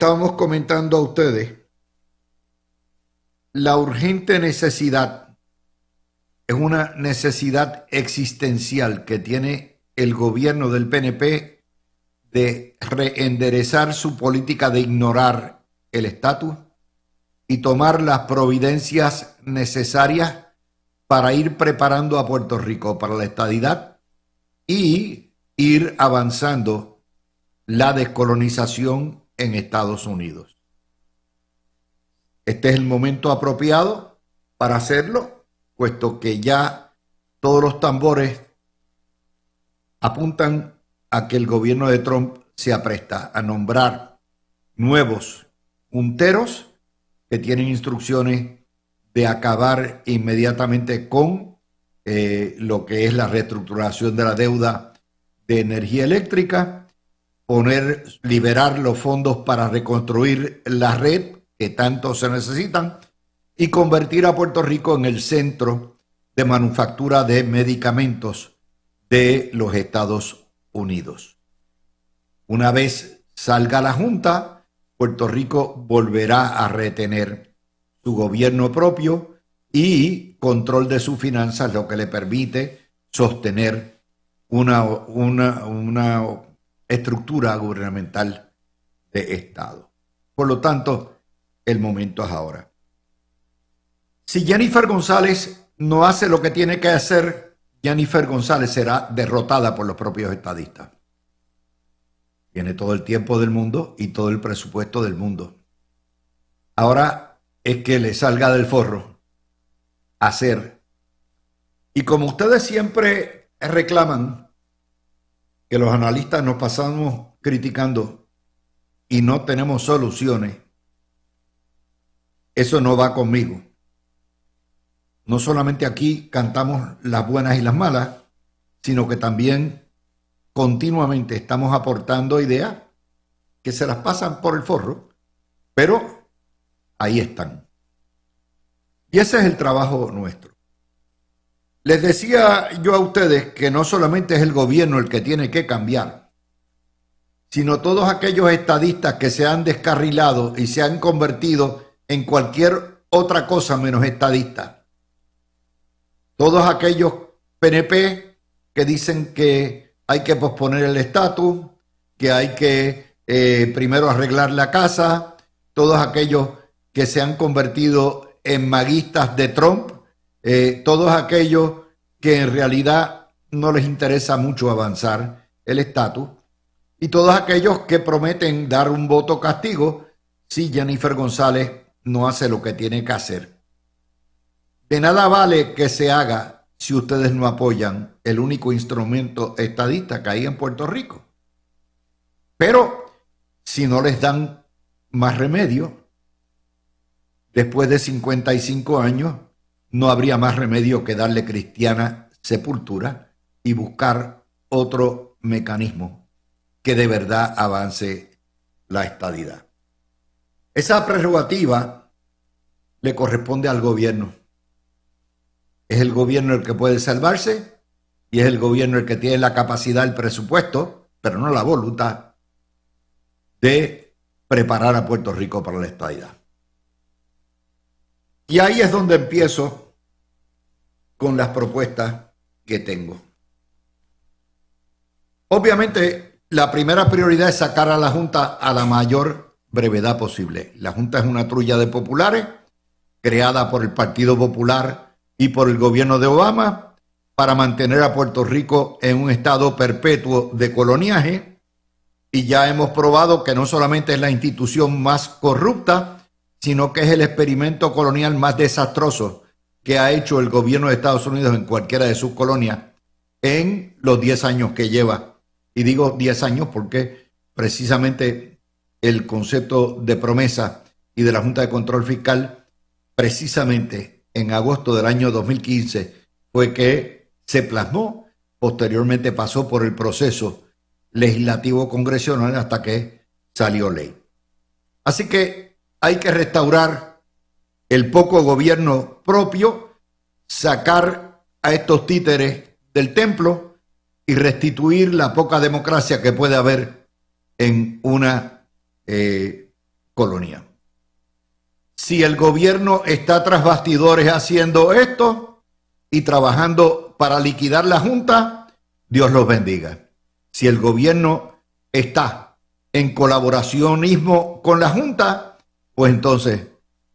estábamos comentando a ustedes la urgente necesidad, es una necesidad existencial que tiene el gobierno del PNP de reenderezar su política de ignorar el estatus y tomar las providencias necesarias para ir preparando a Puerto Rico para la estadidad y ir avanzando la descolonización en Estados Unidos. Este es el momento apropiado para hacerlo, puesto que ya todos los tambores apuntan a que el gobierno de Trump se apresta a nombrar nuevos punteros que tienen instrucciones de acabar inmediatamente con lo que es la reestructuración de la deuda de energía eléctrica, liberar los fondos para reconstruir la red que tanto se necesitan y convertir a Puerto Rico en el centro de manufactura de medicamentos de los Estados Unidos. Una vez salga la Junta, Puerto Rico volverá a retener su gobierno propio y control de sus finanzas, lo que le permite sostener una estructura gubernamental de Estado. Por lo tanto, el momento es ahora. Si Jennifer González no hace lo que tiene que hacer, Jennifer González será derrotada por los propios estadistas. Tiene todo el tiempo del mundo y todo el presupuesto del mundo. Ahora es que le salga del forro hacer. Y como ustedes siempre reclaman que los analistas nos pasamos criticando y no tenemos soluciones, eso no va conmigo. No solamente aquí cantamos las buenas y las malas, sino que también continuamente estamos aportando ideas que se las pasan por el forro, pero ahí están. Y ese es el trabajo nuestro. Les decía yo a ustedes que no solamente es el gobierno el que tiene que cambiar, sino todos aquellos estadistas que se han descarrilado y se han convertido en cualquier otra cosa menos estadistas. Todos aquellos PNP que dicen que hay que posponer el estatus, que hay que primero arreglar la casa, todos aquellos que se han convertido en maguistas de Trump, todos aquellos que en realidad no les interesa mucho avanzar el estatus, y todos aquellos que prometen dar un voto castigo si Jennifer González no hace lo que tiene que hacer. De nada vale que se haga si ustedes no apoyan el único instrumento estadista que hay en Puerto Rico. Pero si no les dan más remedio, después de 55 años, no habría más remedio que darle cristiana sepultura y buscar otro mecanismo que de verdad avance la estadidad. Esa prerrogativa le corresponde al gobierno. Es el gobierno el que puede salvarse y es el gobierno el que tiene la capacidad, el presupuesto, pero no la voluntad, de preparar a Puerto Rico para la estadidad. Y ahí es donde empiezo con las propuestas que tengo. Obviamente, la primera prioridad es sacar a la Junta a la mayor brevedad posible. La Junta es una trulla de populares creada por el Partido Popular y por el gobierno de Obama para mantener a Puerto Rico en un estado perpetuo de coloniaje, y ya hemos probado que no solamente es la institución más corrupta, sino que es el experimento colonial más desastroso que ha hecho el gobierno de Estados Unidos en cualquiera de sus colonias en los 10 años que lleva. Y digo 10 años porque precisamente el concepto de promesa y de la Junta de Control Fiscal, precisamente en agosto del año 2015, fue que se plasmó, posteriormente pasó por el proceso legislativo congresional hasta que salió ley. Así que hay que restaurar el poco gobierno propio, sacar a estos títeres del templo y restituir la poca democracia que puede haber en una colonia. Si el gobierno está tras bastidores haciendo esto y trabajando para liquidar la Junta, Dios los bendiga. Si el gobierno está en colaboracionismo con la Junta, pues entonces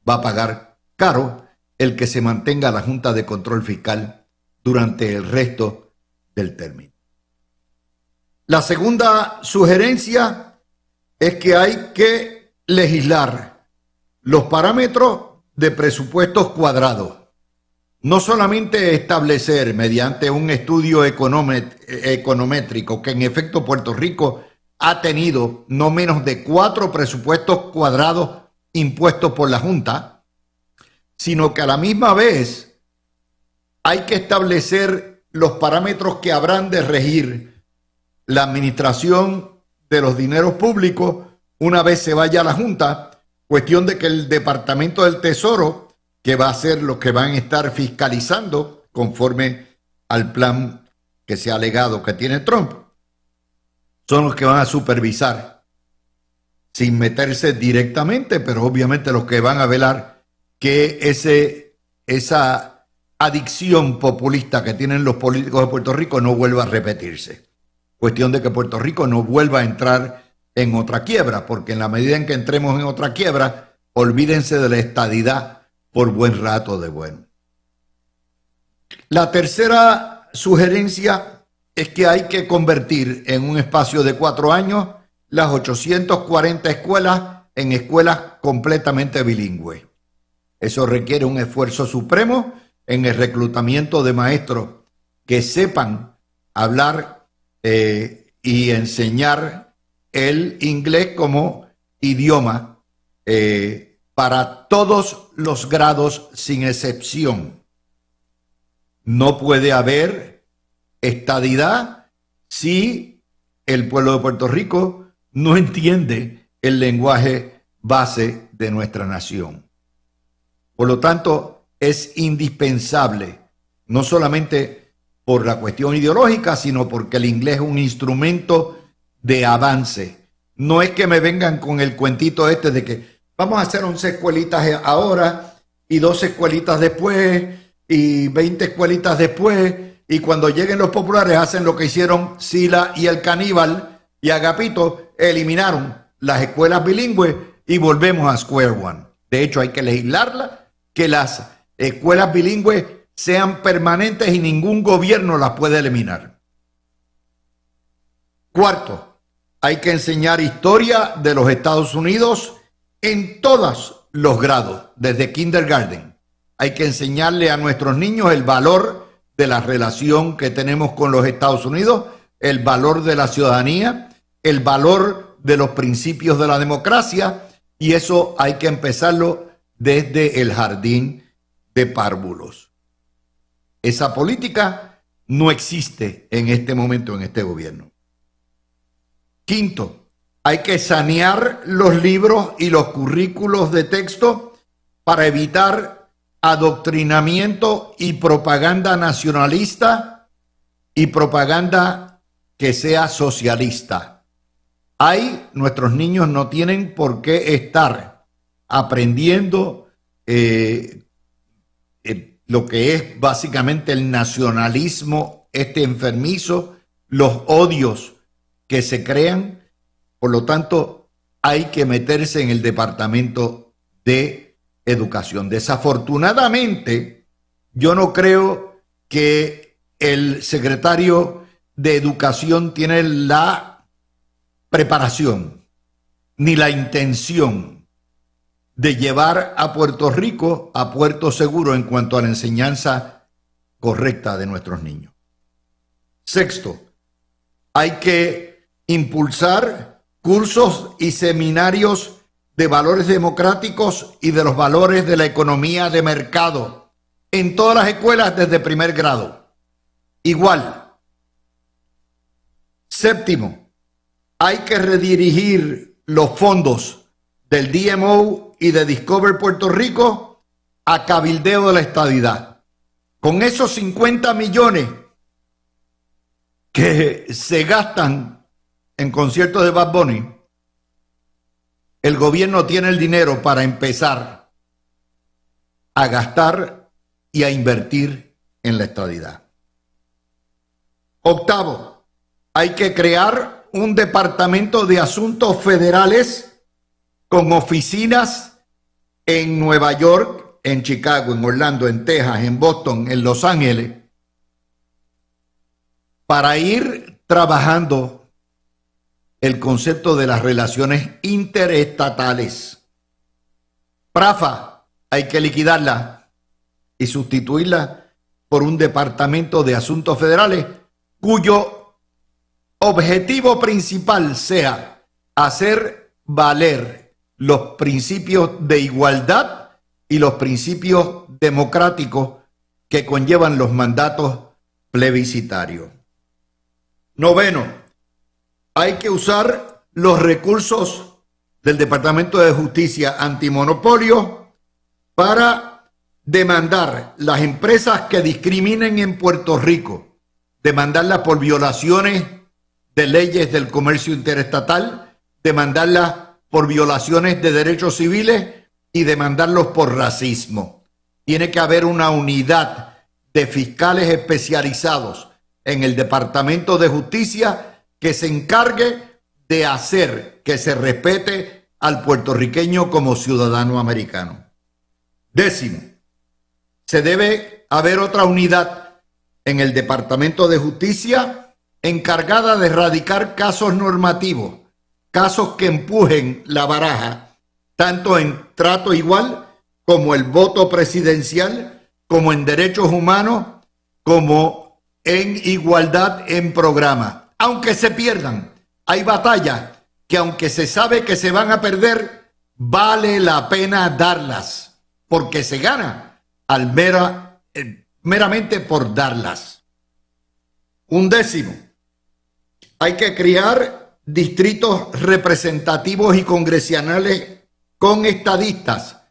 va a pagar caro el que se mantenga la Junta de Control Fiscal durante el resto del término. La segunda sugerencia es que hay que legislar los parámetros de presupuestos cuadrados. No solamente establecer mediante un estudio econométrico que en efecto Puerto Rico ha tenido no menos de 4 presupuestos cuadrados impuestos por la Junta, sino que a la misma vez hay que establecer los parámetros que habrán de regir la administración de los dineros públicos una vez se vaya a la Junta, cuestión de que el Departamento del Tesoro, que va a ser los que van a estar fiscalizando conforme al plan que se ha alegado que tiene Trump, son los que van a supervisar, sin meterse directamente, pero obviamente los que van a velar que esa adicción populista que tienen los políticos de Puerto Rico no vuelva a repetirse. Cuestión de que Puerto Rico no vuelva a entrar en otra quiebra, porque en la medida en que entremos en otra quiebra, olvídense de la estadidad por buen rato de bueno. La tercera sugerencia es que hay que convertir en un espacio de 4 años las 840 escuelas en escuelas completamente bilingües. Eso requiere un esfuerzo supremo en el reclutamiento de maestros que sepan hablar y enseñar el inglés como idioma para todos los grados sin excepción. No puede haber estadidad si el pueblo de Puerto Rico no entiende el lenguaje base de nuestra nación. Por lo tanto, es indispensable, no solamente por la cuestión ideológica, sino porque el inglés es un instrumento de avance. No es que me vengan con el cuentito este de que vamos a hacer 11 escuelitas ahora y 12 escuelitas después y 20 escuelitas después, y cuando lleguen los populares hacen lo que hicieron Sila y el Caníbal y Agapito, eliminaron las escuelas bilingües y volvemos a square one. De hecho, hay que legislarla, que las escuelas bilingües sean permanentes y ningún gobierno las puede eliminar. Cuarto, hay que enseñar historia de los Estados Unidos en todos los grados, desde kindergarten. Hay que enseñarle a nuestros niños el valor de la relación que tenemos con los Estados Unidos, el valor de la ciudadanía, el valor de los principios de la democracia, y eso hay que empezarlo desde el jardín de párvulos. Esa política no existe en este momento en este gobierno. Quinto, hay que sanear los libros y los currículos de texto para evitar adoctrinamiento y propaganda nacionalista y propaganda que sea socialista. Nuestros niños no tienen por qué estar aprendiendo lo que es básicamente el nacionalismo enfermizo, los odios que se crean. Por lo tanto, hay que meterse en el Departamento de Educación. Desafortunadamente, yo no creo que el secretario de Educación tiene la preparación ni la intención de llevar a Puerto Rico a puerto seguro en cuanto a la enseñanza correcta de nuestros niños. Sexto, hay que impulsar cursos y seminarios de valores democráticos y de los valores de la economía de mercado en todas las escuelas desde primer grado. Igual. Séptimo, hay que redirigir los fondos del DMO y de Discover Puerto Rico a cabildeo de la estadidad. Con esos 50 millones que se gastan en conciertos de Bad Bunny, el gobierno tiene el dinero para empezar a gastar y a invertir en la estadidad. Octavo, hay que crear un departamento de asuntos federales con oficinas en Nueva York, en Chicago, en Orlando, en Texas, en Boston, en Los Ángeles, para ir trabajando el concepto de las relaciones interestatales. PRAFA hay que liquidarla y sustituirla por un departamento de asuntos federales cuyo objetivo principal sea hacer valer los principios de igualdad y los principios democráticos que conllevan los mandatos plebiscitarios. Noveno, hay que usar los recursos del Departamento de Justicia Antimonopolio para demandar las empresas que discriminen en Puerto Rico, demandarlas por violaciones de leyes del comercio interestatal, demandarlas por violaciones de derechos civiles y demandarlos por racismo. Tiene que haber una unidad de fiscales especializados en el Departamento de Justicia que se encargue de hacer que se respete al puertorriqueño como ciudadano americano. Décimo, se debe haber otra unidad en el Departamento de Justicia encargada de erradicar casos normativos, casos que empujen la baraja, tanto en trato igual como el voto presidencial, como en derechos humanos, como en igualdad en programa. Aunque se pierdan, hay batallas que aunque se sabe que se van a perder, vale la pena darlas, porque se gana meramente por darlas. Undécimo, hay que crear distritos representativos y congresionales con estadistas,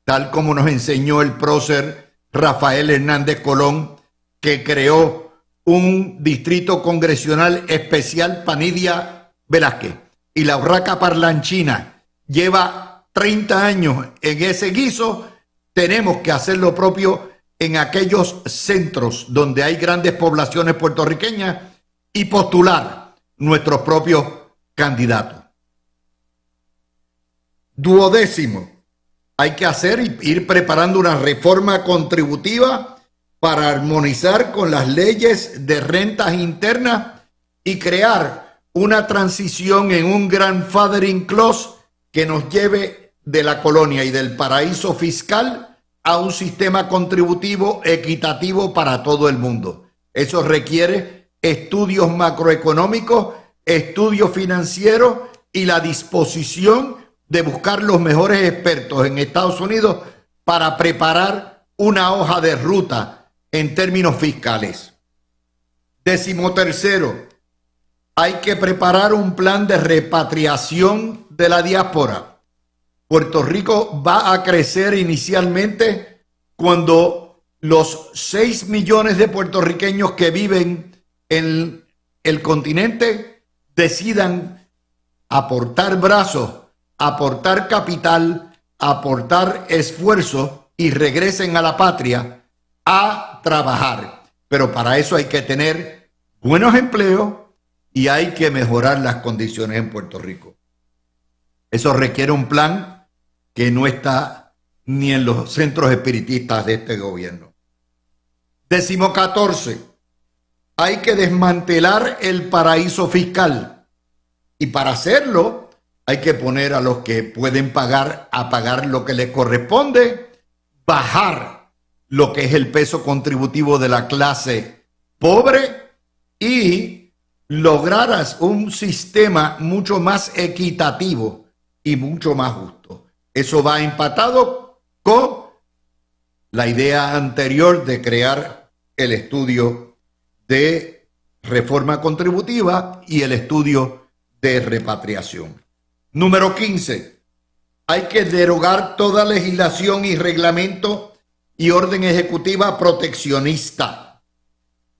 tal como nos enseñó el prócer Rafael Hernández Colón, que creó un distrito congresional especial para Nidia Velázquez. Y la Urraca Parlanchina lleva 30 años en ese guiso. Tenemos que hacer lo propio en aquellos centros donde hay grandes poblaciones puertorriqueñas y postular nuestros propios candidatos. Duodécimo, hay que hacer y ir preparando una reforma contributiva para armonizar con las leyes de rentas internas y crear una transición en un grandfathering clause que nos lleve de la colonia y del paraíso fiscal a un sistema contributivo equitativo para todo el mundo. Eso requiere estudios macroeconómicos, estudios financieros y la disposición de buscar los mejores expertos en Estados Unidos para preparar una hoja de ruta en términos fiscales. 13º, hay que preparar un plan de repatriación de la diáspora. Puerto Rico va a crecer inicialmente cuando los 6 millones de puertorriqueños que viven en el continente decidan aportar brazos, aportar capital, aportar esfuerzo y regresen a la patria a trabajar. Pero para eso hay que tener buenos empleos y hay que mejorar las condiciones en Puerto Rico. Eso requiere un plan que no está ni en los centros espiritistas de este gobierno. 14º, hay que desmantelar el paraíso fiscal. Y para hacerlo hay que poner a los que pueden pagar a pagar lo que les corresponde, bajar lo que es el peso contributivo de la clase pobre y lograr un sistema mucho más equitativo y mucho más justo. Eso va empatado con la idea anterior de crear el estudio de reforma contributiva y el estudio de repatriación. Número 15. Hay que derogar toda legislación y reglamento y orden ejecutiva proteccionista.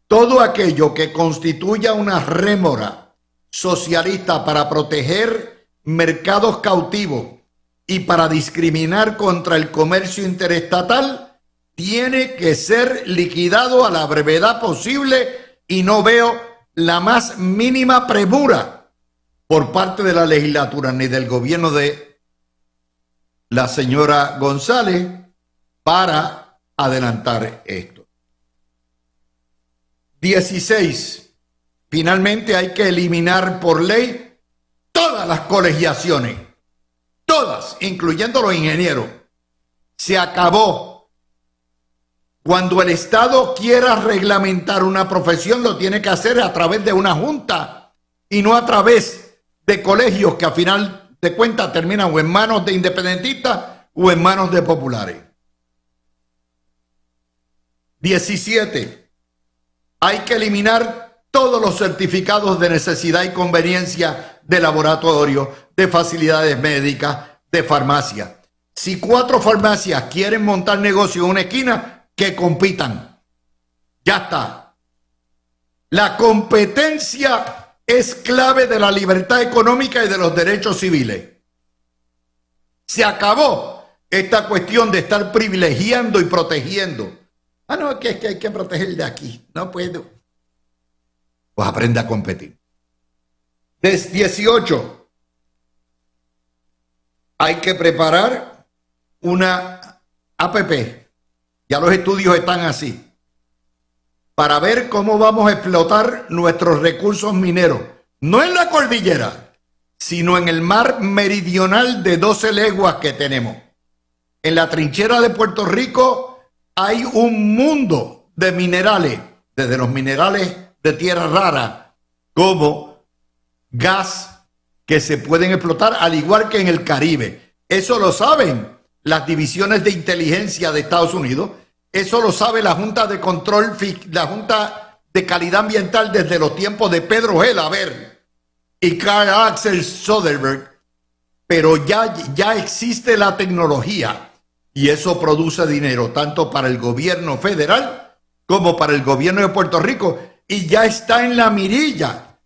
Todo aquello que constituya una rémora socialista para proteger mercados cautivos y para discriminar contra el comercio interestatal, tiene que ser liquidado a la brevedad posible y no veo la más mínima premura por parte de la legislatura ni del gobierno de la señora González para adelantar esto. 16. Finalmente hay que eliminar por ley todas las colegiaciones, todas, incluyendo los ingenieros. Se acabó. Cuando el Estado quiera reglamentar una profesión, lo tiene que hacer a través de una junta y no a través de colegios que a final de cuentas terminan o en manos de independentistas o en manos de populares. 17. Hay que eliminar todos los certificados de necesidad y conveniencia de laboratorio, de facilidades médicas, de farmacia. Si 4 farmacias quieren montar negocio en una esquina, que compitan. Ya está. La competencia es clave de la libertad económica y de los derechos civiles. Se acabó esta cuestión de estar privilegiando y protegiendo. Ah, no, que es que hay que proteger de aquí. No puedo. Pues aprende a competir. 18. Hay que preparar una APP. Ya los estudios están así. Para ver cómo vamos a explotar nuestros recursos mineros. No en la cordillera, sino en el mar meridional de 12 leguas que tenemos. En la trinchera de Puerto Rico hay un mundo de minerales, desde los minerales de tierra rara, como gas, que se pueden explotar, al igual que en el Caribe. Eso lo saben las divisiones de inteligencia de Estados Unidos. Eso lo sabe la Junta de Control, la Junta de Calidad Ambiental desde los tiempos de Pedro G. Laver y Carl Axel Soderbergh. Pero ya existe la tecnología y eso produce dinero tanto para el gobierno federal como para el gobierno de Puerto Rico y ya está en la mirilla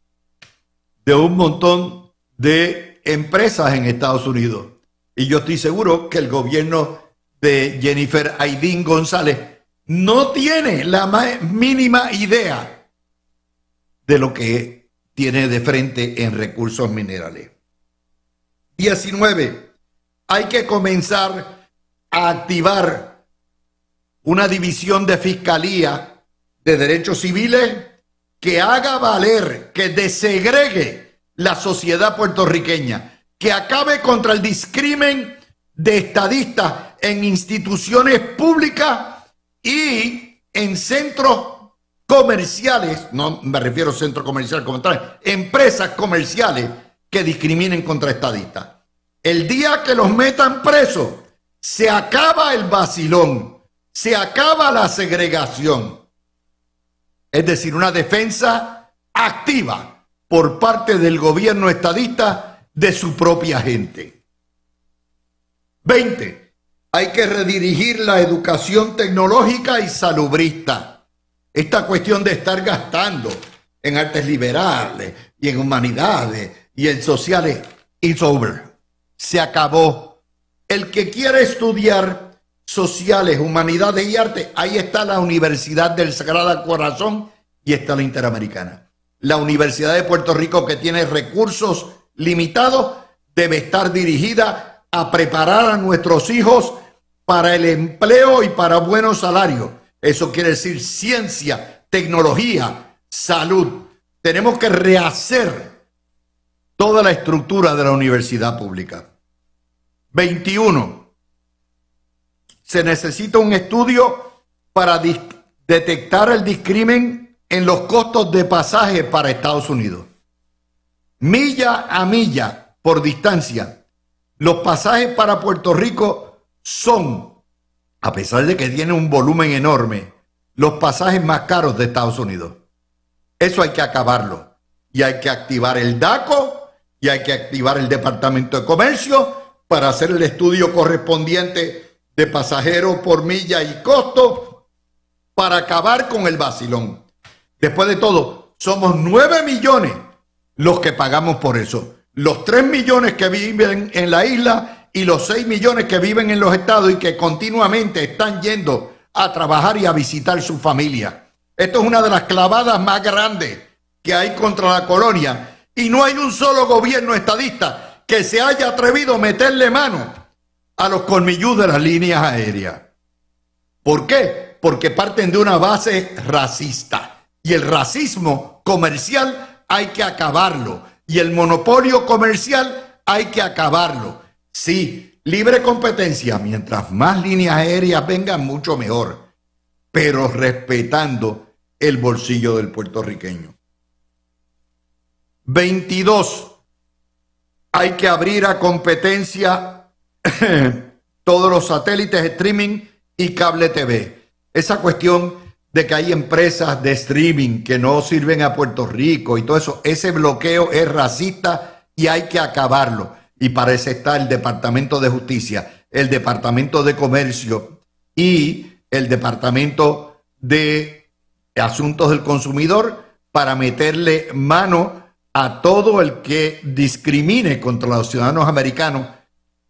de un montón de empresas en Estados Unidos. Y yo estoy seguro que el gobierno de Jennifer Aydin González no tiene la más mínima idea de lo que tiene de frente en recursos minerales. 19. Hay que comenzar a activar una división de fiscalía de derechos civiles que haga valer, que desegregue la sociedad puertorriqueña, que acabe contra el discrimen de estadistas en instituciones públicas y en centros comerciales, no me refiero a centros comerciales como tal, empresas comerciales que discriminen contra estadistas. El día que los metan presos, se acaba el vacilón, se acaba la segregación. Es decir, una defensa activa por parte del gobierno estadista de su propia gente. 20. Hay que redirigir la educación tecnológica y salubrista. Esta cuestión de estar gastando en artes liberales y en humanidades y en sociales, it's over. Se acabó. El que quiera estudiar sociales, humanidades y arte, ahí está la Universidad del Sagrado Corazón y está la Interamericana. La Universidad de Puerto Rico, que tiene recursos limitados, debe estar dirigida a preparar a nuestros hijos para el empleo y para buenos salarios. Eso quiere decir ciencia, tecnología, salud. Tenemos que rehacer toda la estructura de la universidad pública. 21. Se necesita un estudio para detectar el discrimen en los costos de pasaje para Estados Unidos. Milla a milla por distancia, los pasajes para Puerto Rico son, a pesar de que tiene un volumen enorme, los pasajes más caros de Estados Unidos. Eso hay que acabarlo. Y hay que activar el DACO y hay que activar el Departamento de Comercio para hacer el estudio correspondiente de pasajeros por milla y costo para acabar con el vacilón. Después de todo, somos 9 millones los que pagamos por eso. los 3 millones que viven en la isla y los 6 millones que viven en los estados y que continuamente están yendo a trabajar y a visitar su familia. Esto es una de las clavadas más grandes que hay contra la colonia y no hay un solo gobierno estadista que se haya atrevido a meterle mano a los colmilludos de las líneas aéreas. ¿Por qué? Porque parten de una base racista y el racismo comercial hay que acabarlo y el monopolio comercial hay que acabarlo. Sí, libre competencia, mientras más líneas aéreas vengan, mucho mejor, pero respetando el bolsillo del puertorriqueño. 22. Hay que abrir a competencia todos los satélites, streaming y cable TV. Esa cuestión de que hay empresas de streaming que no sirven a Puerto Rico y todo eso, ese bloqueo es racista y hay que acabarlo. Y para eso está el Departamento de Justicia, el Departamento de Comercio y el Departamento de Asuntos del Consumidor para meterle mano a todo el que discrimine contra los ciudadanos americanos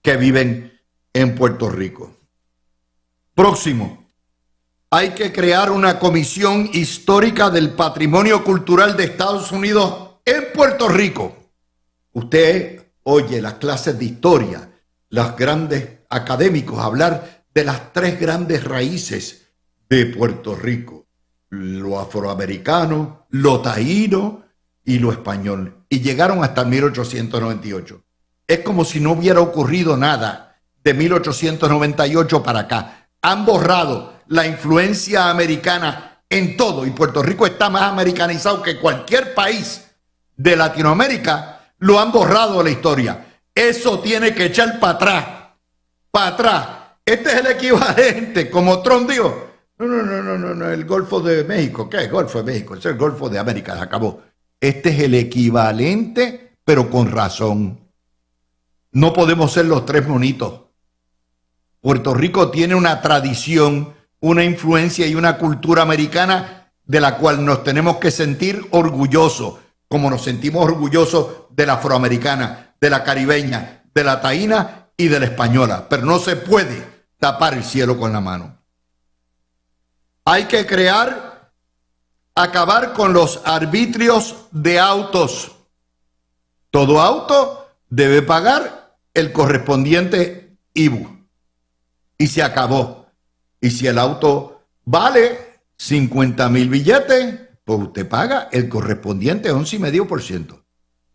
que viven en Puerto Rico. Próximo. Hay que crear una comisión histórica del patrimonio cultural de Estados Unidos en Puerto Rico. Usted oye las clases de historia, los grandes académicos hablar de las 3 grandes raíces de Puerto Rico: lo afroamericano, lo taíno y lo español. Y llegaron hasta 1898. Es como si no hubiera ocurrido nada de 1898 para acá. Han borrado la influencia americana en todo y Puerto Rico está más americanizado que cualquier país de Latinoamérica. Lo han borrado de la historia. Eso tiene que echar para atrás, para atrás. Este es el equivalente, como Trump dijo, no, el Golfo de México. ¿Qué es el Golfo de México? Es el Golfo de América, se acabó. Este es el equivalente, pero con razón. No podemos ser los 3 monitos. Puerto Rico tiene una tradición, una influencia y una cultura americana de la cual nos tenemos que sentir orgullosos, como nos sentimos orgullosos de la afroamericana, de la caribeña, de la taína y de la española. Pero no se puede tapar el cielo con la mano. Hay que acabar con los arbitrios de autos. Todo auto debe pagar el correspondiente IBU. Y se acabó. Y si el auto vale 50,000 billetes, pues usted paga el correspondiente 11,5%.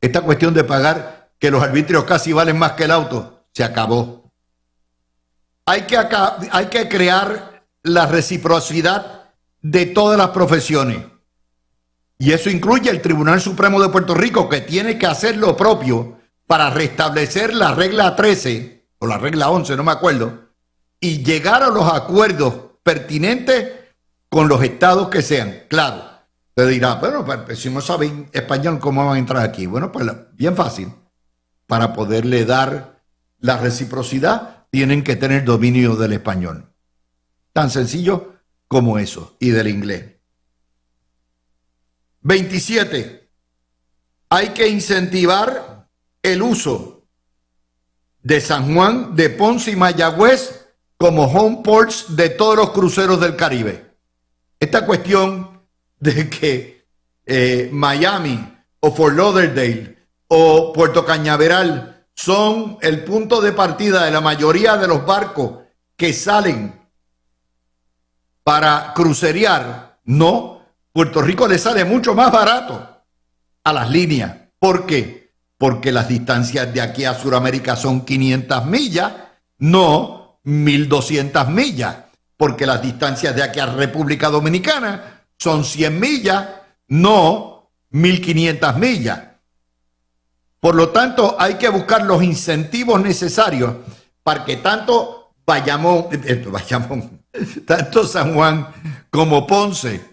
Esta cuestión de pagar que los arbitrios casi valen más que el auto, se acabó. Hay que crear la reciprocidad de todas las profesiones. Y eso incluye el Tribunal Supremo de Puerto Rico, que tiene que hacer lo propio para restablecer la regla 13 o la regla 11, no me acuerdo, y llegar a los acuerdos pertinentes con los estados que sean. Claro, te dirá, bueno, pues si no saben español, ¿cómo van a entrar aquí? Bueno, pues bien fácil. Para poderle dar la reciprocidad, tienen que tener dominio del español. Tan sencillo como eso, y del inglés. 27. Hay que incentivar el uso de San Juan, de Ponce y Mayagüez como home ports de todos los cruceros del Caribe. Esta cuestión de que Miami o Fort Lauderdale o Puerto Cañaveral son el punto de partida de la mayoría de los barcos que salen para crucerear, no. Puerto Rico le sale mucho más barato a las líneas. ¿Por qué? Porque las distancias de aquí a Sudamérica son 500 millas, no 1,200 millas. Porque las distancias de aquí a República Dominicana son 100 millas, no 1,500 millas. Por lo tanto, hay que buscar los incentivos necesarios para que tanto tanto San Juan como Ponce,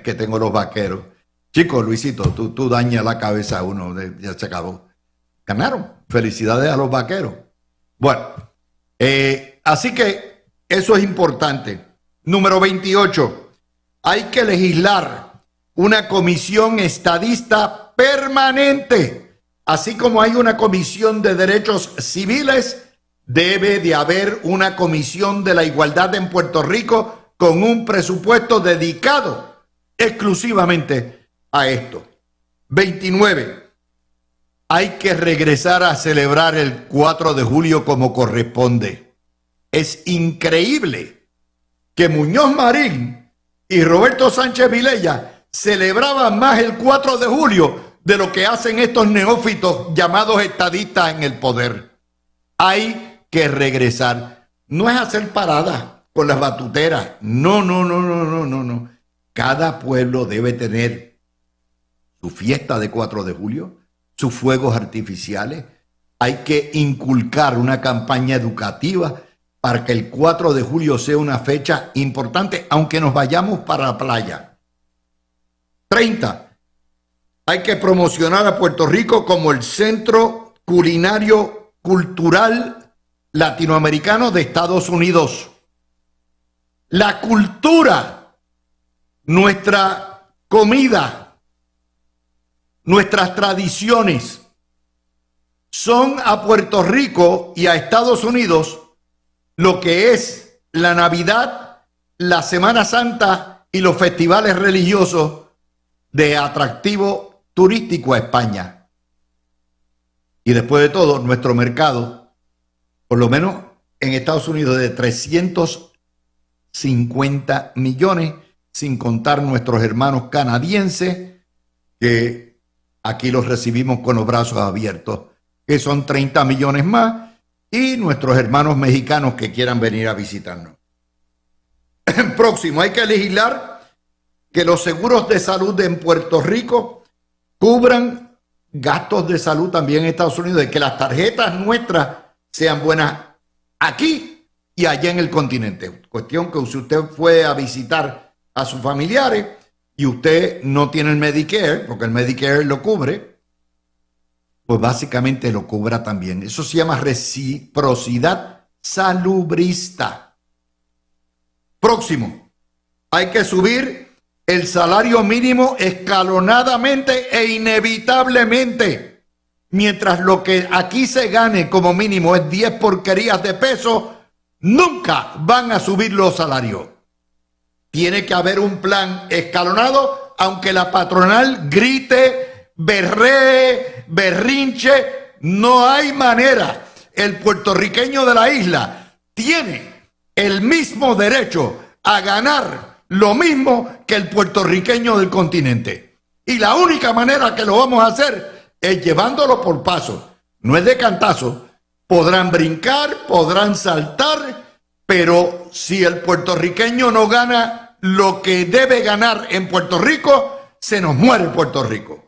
que tengo los vaqueros. Chicos, Luisito, tú dañas la cabeza a uno, ya se acabó. Ganaron. Felicidades a los vaqueros. Bueno, así que eso es importante. Número 28. Hay que legislar una comisión estadista permanente Así como hay una comisión de derechos civiles, debe de haber una comisión de la igualdad en Puerto Rico con un presupuesto dedicado exclusivamente a esto. 29. Hay que regresar a celebrar el 4 de julio como corresponde. Es increíble que Muñoz Marín y Roberto Sánchez Vilella celebraban más el 4 de julio de lo que hacen estos neófitos llamados estadistas en el poder. Hay que regresar. No es hacer parada con las batuteras. No. Cada pueblo debe tener su fiesta de 4 de julio, sus fuegos artificiales. Hay que inculcar una campaña educativa para que el 4 de julio sea una fecha importante, aunque nos vayamos para la playa. 30. Hay que promocionar a Puerto Rico como el centro culinario cultural latinoamericano de Estados Unidos. La cultura, nuestra comida, nuestras tradiciones son a Puerto Rico y a Estados Unidos lo que es la Navidad, la Semana Santa y los festivales religiosos de atractivo turístico a España. Y después de todo, nuestro mercado, por lo menos en Estados Unidos, de 350 millones, sin contar nuestros hermanos canadienses, que aquí los recibimos con los brazos abiertos, que son 30 millones más, y nuestros hermanos mexicanos que quieran venir a visitarnos. Próximo, hay que legislar que los seguros de salud en Puerto Rico cubran gastos de salud también en Estados Unidos, de que las tarjetas nuestras sean buenas aquí y allá en el continente. Cuestión que si usted fue a visitar a sus familiares y usted no tiene el Medicare, porque el Medicare lo cubre, pues básicamente lo cubra también. Eso se llama reciprocidad salubrista. Próximo, hay que subir el salario mínimo escalonadamente e inevitablemente. Mientras lo que aquí se gane como mínimo es 10 porquerías de pesos, nunca van a subir los salarios. Tiene que haber un plan escalonado, aunque la patronal grite, berree, berrinche, no hay manera. El puertorriqueño de la isla tiene el mismo derecho a ganar lo mismo que el puertorriqueño del continente. Y la única manera que lo vamos a hacer es llevándolo por paso. No es de cantazo. Podrán brincar, podrán saltar, pero si el puertorriqueño no gana lo que debe ganar en Puerto Rico, se nos muere Puerto Rico.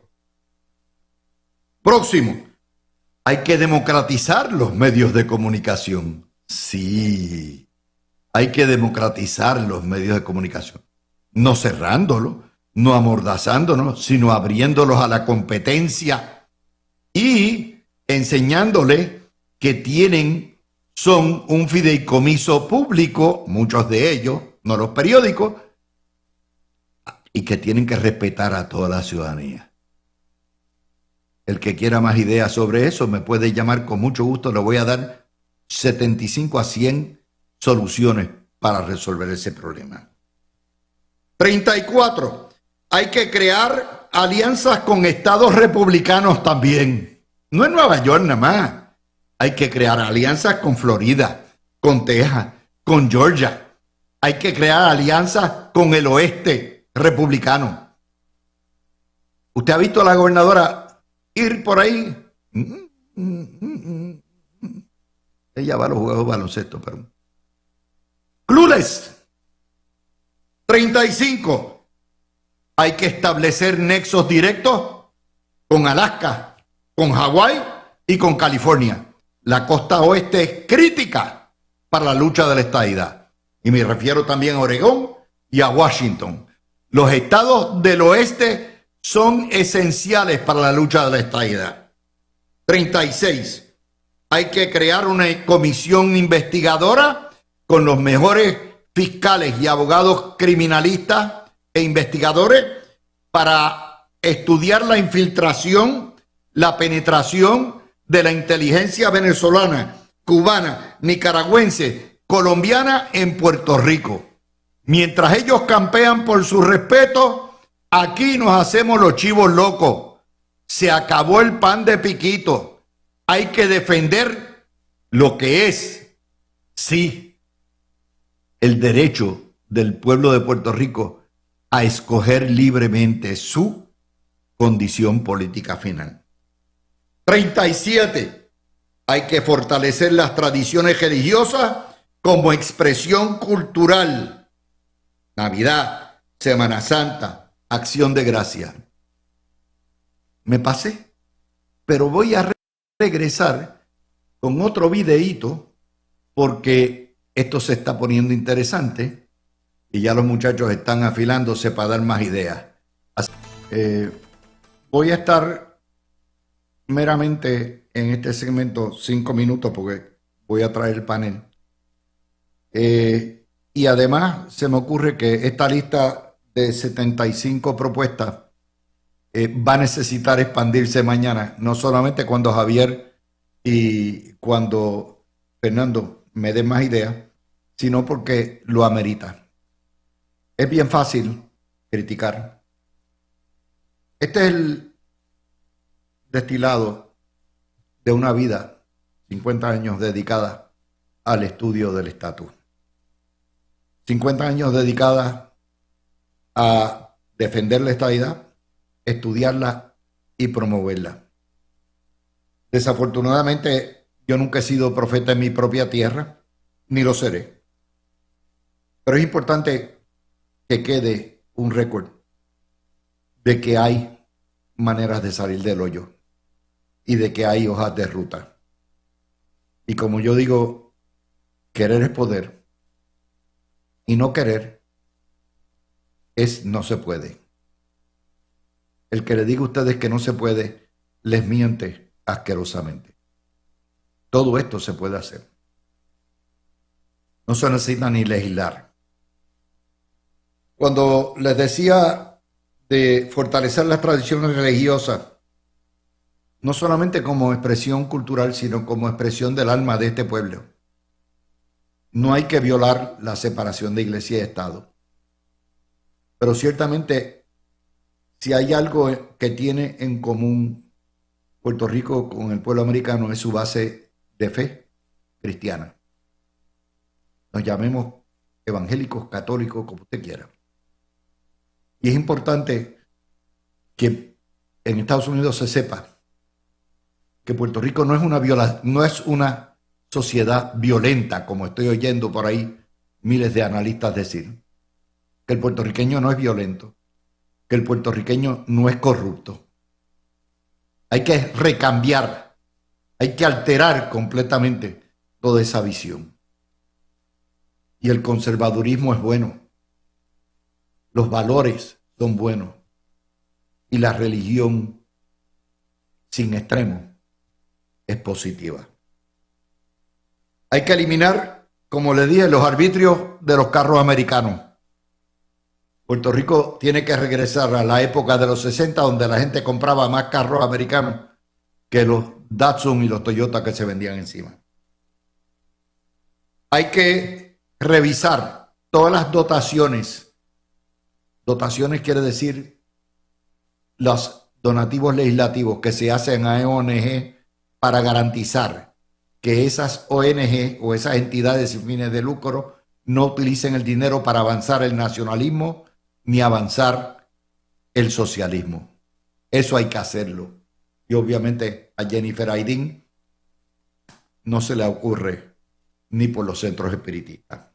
Próximo, hay que democratizar los medios de comunicación. Sí, hay que democratizar los medios de comunicación. No cerrándolos, no amordazándonos, sino abriéndolos a la competencia y enseñándoles que son un fideicomiso público, muchos de ellos, no los periódicos, y que tienen que respetar a toda la ciudadanía. El que quiera más ideas sobre eso me puede llamar, con mucho gusto le voy a dar 75 a 100 soluciones para resolver ese problema. 34. Hay que crear alianzas con estados republicanos también. No en Nueva York nada más. Hay que crear alianzas con Florida, con Texas, con Georgia. Hay que crear alianzas con el oeste republicano. ¿Usted ha visto a la gobernadora ir por ahí? Ella va a los juegos de baloncesto, pero clueless. 35. Hay que establecer nexos directos con Alaska, con Hawái y con California. La costa oeste es crítica para la lucha de la estadidad. Y me refiero también a Oregón y a Washington. Los estados del oeste son esenciales para la lucha de la estadidad. 36. Hay que crear una comisión investigadora con los mejores fiscales y abogados criminalistas e investigadores para estudiar la infiltración la penetración de la inteligencia venezolana, cubana, nicaragüense, colombiana en Puerto Rico. Mientras ellos campean por su respeto, aquí nos hacemos los chivos locos. Se acabó el pan de piquito. Hay que defender lo que es, sí, el derecho del pueblo de Puerto Rico a escoger libremente su condición política final. 37. Hay que fortalecer las tradiciones religiosas como expresión cultural. Navidad, Semana Santa, Acción de Gracia. Me pasé, pero voy a regresar con otro videíto porque esto se está poniendo interesante y ya los muchachos están afilándose para dar más ideas. Voy a estar meramente en este segmento 5 minutos porque voy a traer el panel. Y además se me ocurre que esta lista de 75 propuestas va a necesitar expandirse mañana, no solamente cuando Javier y cuando Fernando me den más ideas, sino porque lo amerita. Es bien fácil criticar. Este es el destilado de una vida, 50 años dedicada al estudio del estatus. 50 años dedicada a defender la estadidad, estudiarla y promoverla. Desafortunadamente, yo nunca he sido profeta en mi propia tierra, ni lo seré. Pero es importante que quede un récord de que hay maneras de salir del hoyo y de que hay hojas de ruta. Y como yo digo, querer es poder y no querer es no se puede. El que le diga a ustedes que no se puede, les miente asquerosamente. Todo esto se puede hacer. No se necesita ni legislar. Cuando les decía de fortalecer las tradiciones religiosas, no solamente como expresión cultural, sino como expresión del alma de este pueblo, no hay que violar la separación de iglesia y Estado. Pero ciertamente, si hay algo que tiene en común Puerto Rico con el pueblo americano, es su base de fe cristiana. Nos llamemos evangélicos, católicos, como usted quiera. Y es importante que en Estados Unidos se sepa que Puerto Rico no es una sociedad violenta, como estoy oyendo por ahí miles de analistas decir. Que el puertorriqueño no es violento, que el puertorriqueño no es corrupto. Hay que recambiar, hay que alterar completamente toda esa visión. Y el conservadurismo es bueno, los valores son buenos y la religión sin extremo es positiva. Hay que eliminar, como le dije, los arbitrios de los carros americanos. Puerto Rico tiene que regresar a la época de los 60, donde la gente compraba más carros americanos que los Datsun y los Toyota que se vendían encima. Hay que revisar todas las dotaciones. Dotaciones quiere decir los donativos legislativos que se hacen a ONG para garantizar que esas ONG o esas entidades sin fines de lucro no utilicen el dinero para avanzar el nacionalismo ni avanzar el socialismo. Eso hay que hacerlo. Y obviamente a Jennifer Aydin no se le ocurre ni por los centros espiritistas.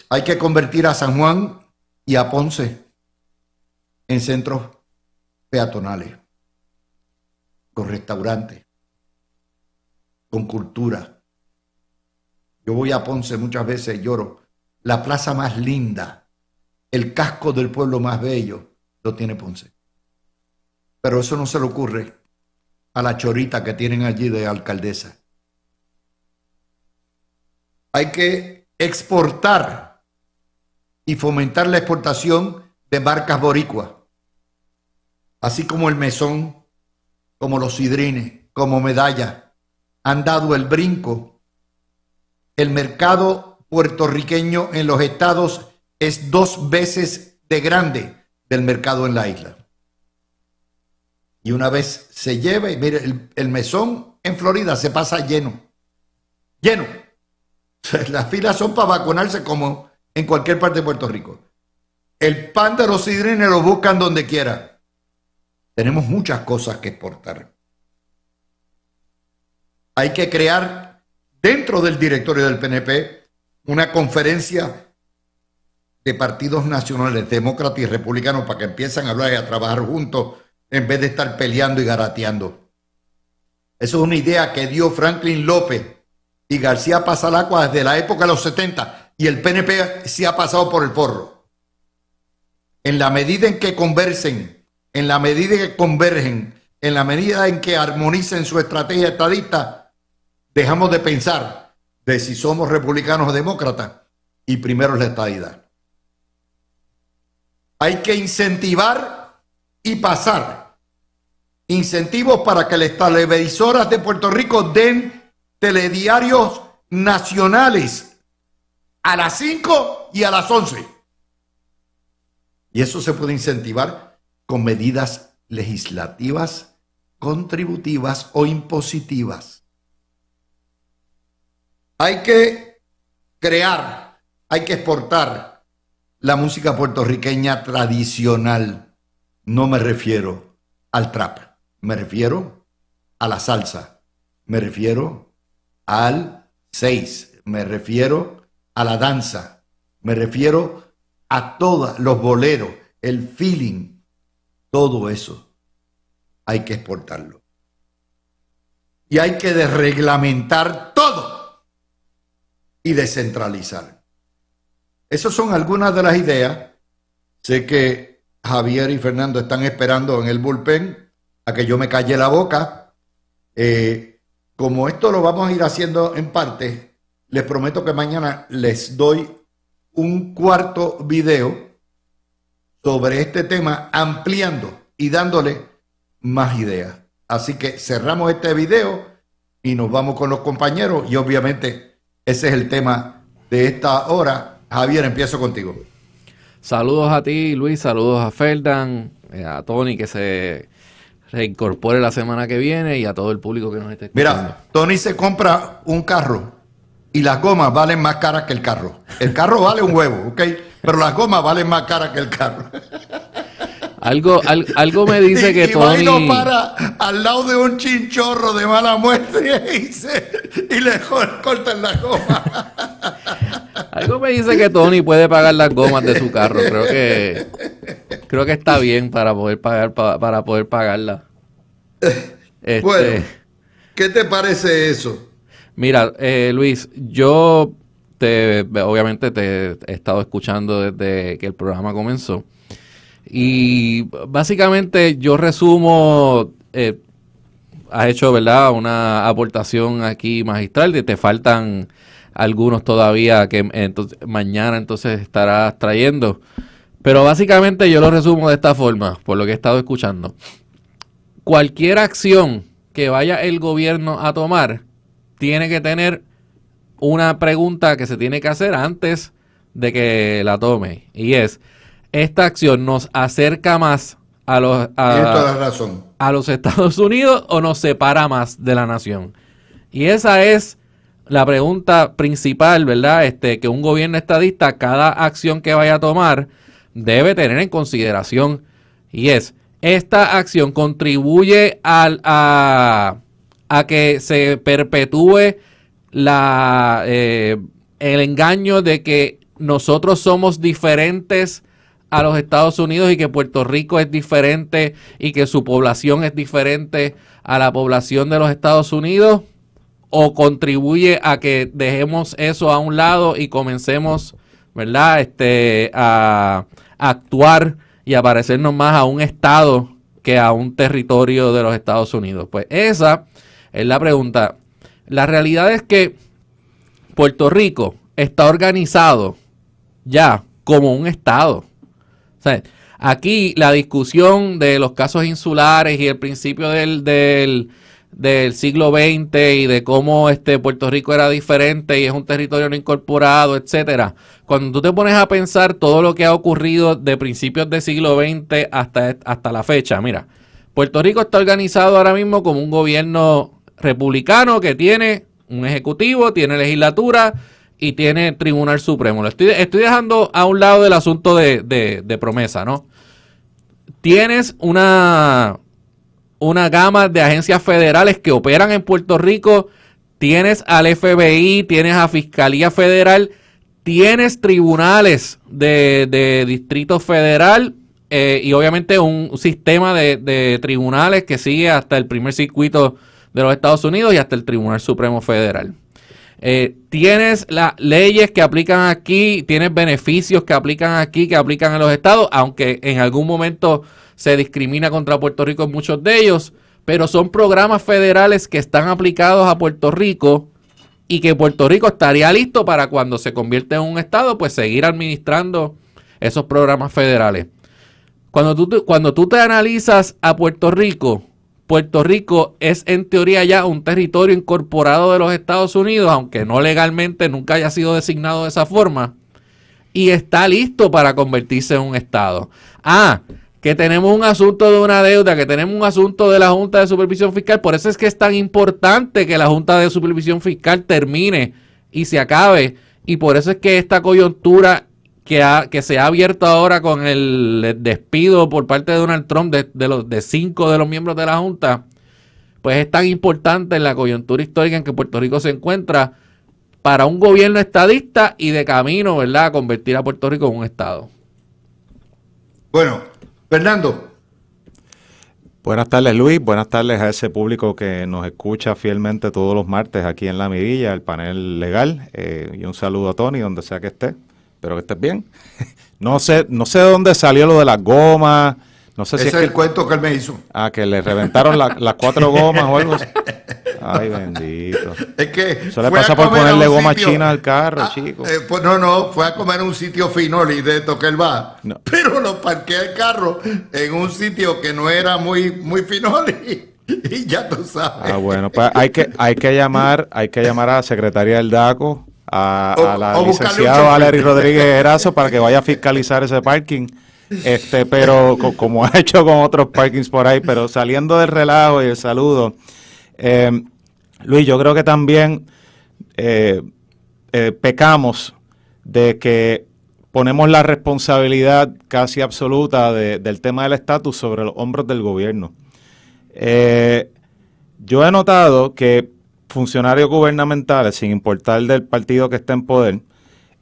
Hay que convertir a San Juan y a Ponce en centros peatonales, con restaurantes, con cultura. Yo voy a Ponce muchas veces y lloro. La plaza más linda, el casco del pueblo más bello, lo tiene Ponce. Pero eso no se le ocurre a la chorita que tienen allí de alcaldesa. Hay que exportar y fomentar la exportación de marcas boricuas, así como el mesón como los Sidrines, como Medalla, han dado el brinco. El mercado puertorriqueño en los estados es 2 veces de grande del mercado en la isla. Y una vez se lleva, y mire, el mesón en Florida se pasa lleno. Lleno. Las filas son para vacunarse como en cualquier parte de Puerto Rico. El pan de los Sidrines lo buscan donde quiera. Tenemos muchas cosas que exportar. Hay que crear dentro del directorio del PNP una conferencia de partidos nacionales, demócratas y republicanos, para que empiecen a hablar y a trabajar juntos en vez de estar peleando y garateando. Eso es una idea que dio Franklin López y García Pasalacua desde la época de los 70, y el PNP se ha pasado por el forro. En la medida en que conversen, en la medida en que convergen, en la medida en que armonicen su estrategia estadista, dejamos de pensar de si somos republicanos o demócratas y primero es la estadidad. Hay que incentivar y pasar incentivos para que las televisoras de Puerto Rico den telediarios nacionales a las 5 y a las 11. Y eso se puede incentivar con medidas legislativas, contributivas o impositivas. Hay que crear, hay que exportar la música puertorriqueña tradicional. No me refiero al trap, me refiero a la salsa, me refiero al 6, me refiero a la danza, me refiero a todos los boleros, el feeling, todo eso hay que exportarlo. Y hay que desreglamentar todo y descentralizar. Esas son algunas de las ideas. Sé que Javier y Fernando están esperando en el bullpen a que yo me calle la boca. Como esto lo vamos a ir haciendo en parte, les prometo que mañana les doy un cuarto video sobre este tema, ampliando y dándole más ideas. Así que cerramos este video y nos vamos con los compañeros, y obviamente ese es el tema de esta hora. Javier, empiezo contigo. Saludos a ti, Luis, saludos a Ferdan, a Tony, que se reincorpore la semana que viene, y a todo el público que nos esté escuchando. Mira, Tony se compra un carro y las gomas valen más caras que el carro. El carro vale un huevo, ¿ok? Pero las gomas valen más caras que el carro. Algo me dice que Tony... Y va y lo para al lado de un chinchorro de mala muerte y le cortan la goma. Algo me dice que Tony puede pagar las gomas de su carro. Creo que está bien para poder pagarla. Bueno, ¿qué te parece eso? Mira, Luis, yo obviamente te he estado escuchando desde que el programa comenzó. Y básicamente yo resumo, has hecho, ¿verdad?, una aportación aquí magistral, te faltan algunos todavía que mañana entonces estarás trayendo. Pero básicamente yo lo resumo de esta forma, por lo que he estado escuchando. Cualquier acción que vaya el gobierno a tomar tiene que tener una pregunta que se tiene que hacer antes de que la tome. Y es, ¿esta acción nos acerca más a los Estados Unidos o nos separa más de la nación? Y esa es la pregunta principal, ¿verdad? Que un gobierno estadista, cada acción que vaya a tomar, debe tener en consideración. Y es, ¿esta acción contribuye a que se perpetúe el engaño de que nosotros somos diferentes a los Estados Unidos y que Puerto Rico es diferente y que su población es diferente a la población de los Estados Unidos? ¿O contribuye a que dejemos eso a un lado y comencemos, ¿verdad?, a actuar y a parecernos más a un estado que a un territorio de los Estados Unidos? Pues esa es la pregunta. La realidad es que Puerto Rico está organizado ya como un estado. O sea, Aquí la discusión de los casos insulares y el principio del siglo XX y de cómo Puerto Rico era diferente y es un territorio no incorporado, etcétera. Cuando tú te pones a pensar todo lo que ha ocurrido de principios del siglo XX hasta la fecha, mira, Puerto Rico está organizado ahora mismo como un gobierno republicano que tiene un ejecutivo, tiene legislatura y tiene Tribunal Supremo. Estoy dejando a un lado el asunto de promesa, ¿no? Tienes una gama de agencias federales que operan en Puerto Rico, tienes al FBI, tienes a Fiscalía Federal, tienes tribunales de Distrito Federal y obviamente un sistema de tribunales que sigue hasta el primer circuito de los Estados Unidos y hasta el Tribunal Supremo Federal. Tienes las leyes que aplican aquí, tienes beneficios que aplican aquí, que aplican en los estados, aunque en algún momento se discrimina contra Puerto Rico en muchos de ellos, pero son programas federales que están aplicados a Puerto Rico y que Puerto Rico estaría listo para cuando se convierte en un estado, pues seguir administrando esos programas federales. Cuando tú te analizas a Puerto Rico es en teoría ya un territorio incorporado de los Estados Unidos, aunque no legalmente nunca haya sido designado de esa forma, y está listo para convertirse en un estado. Que tenemos un asunto de una deuda, que tenemos un asunto de la Junta de Supervisión Fiscal, por eso es que es tan importante que la Junta de Supervisión Fiscal termine y se acabe, y por eso es que esta coyuntura que se ha abierto ahora con el despido por parte de Donald Trump de 5 de los miembros de la Junta, pues es tan importante en la coyuntura histórica en que Puerto Rico se encuentra para un gobierno estadista y de camino, ¿verdad?, a convertir a Puerto Rico en un estado. Bueno, Fernando. Buenas tardes, Luis. Buenas tardes a ese público que nos escucha fielmente todos los martes aquí en La Mirilla, el panel legal. Y un saludo a Tony, donde sea que esté. Espero que estés bien. No sé de dónde salió lo de las gomas. No sé si ese es el cuento que él me hizo. Que le reventaron las 4 gomas o algo así. Ay, bendito. Es que eso le pasa por ponerle goma china al carro, chico. Pues no, fue a comer en un sitio finoli de esto que él va. No. Pero lo parqué el carro en un sitio que no era muy finoli. Y ya tú sabes. Bueno, pues hay que llamar a la secretaria del DACO, a la licenciada Valery Rodríguez Erazo para que vaya a fiscalizar ese parking. Pero como ha hecho con otros parkings por ahí, pero saliendo del relajo y el saludo, Luis, yo creo que también pecamos de que ponemos la responsabilidad casi absoluta del tema del estatus sobre los hombros del gobierno. Yo he notado que funcionarios gubernamentales, sin importar del partido que esté en poder,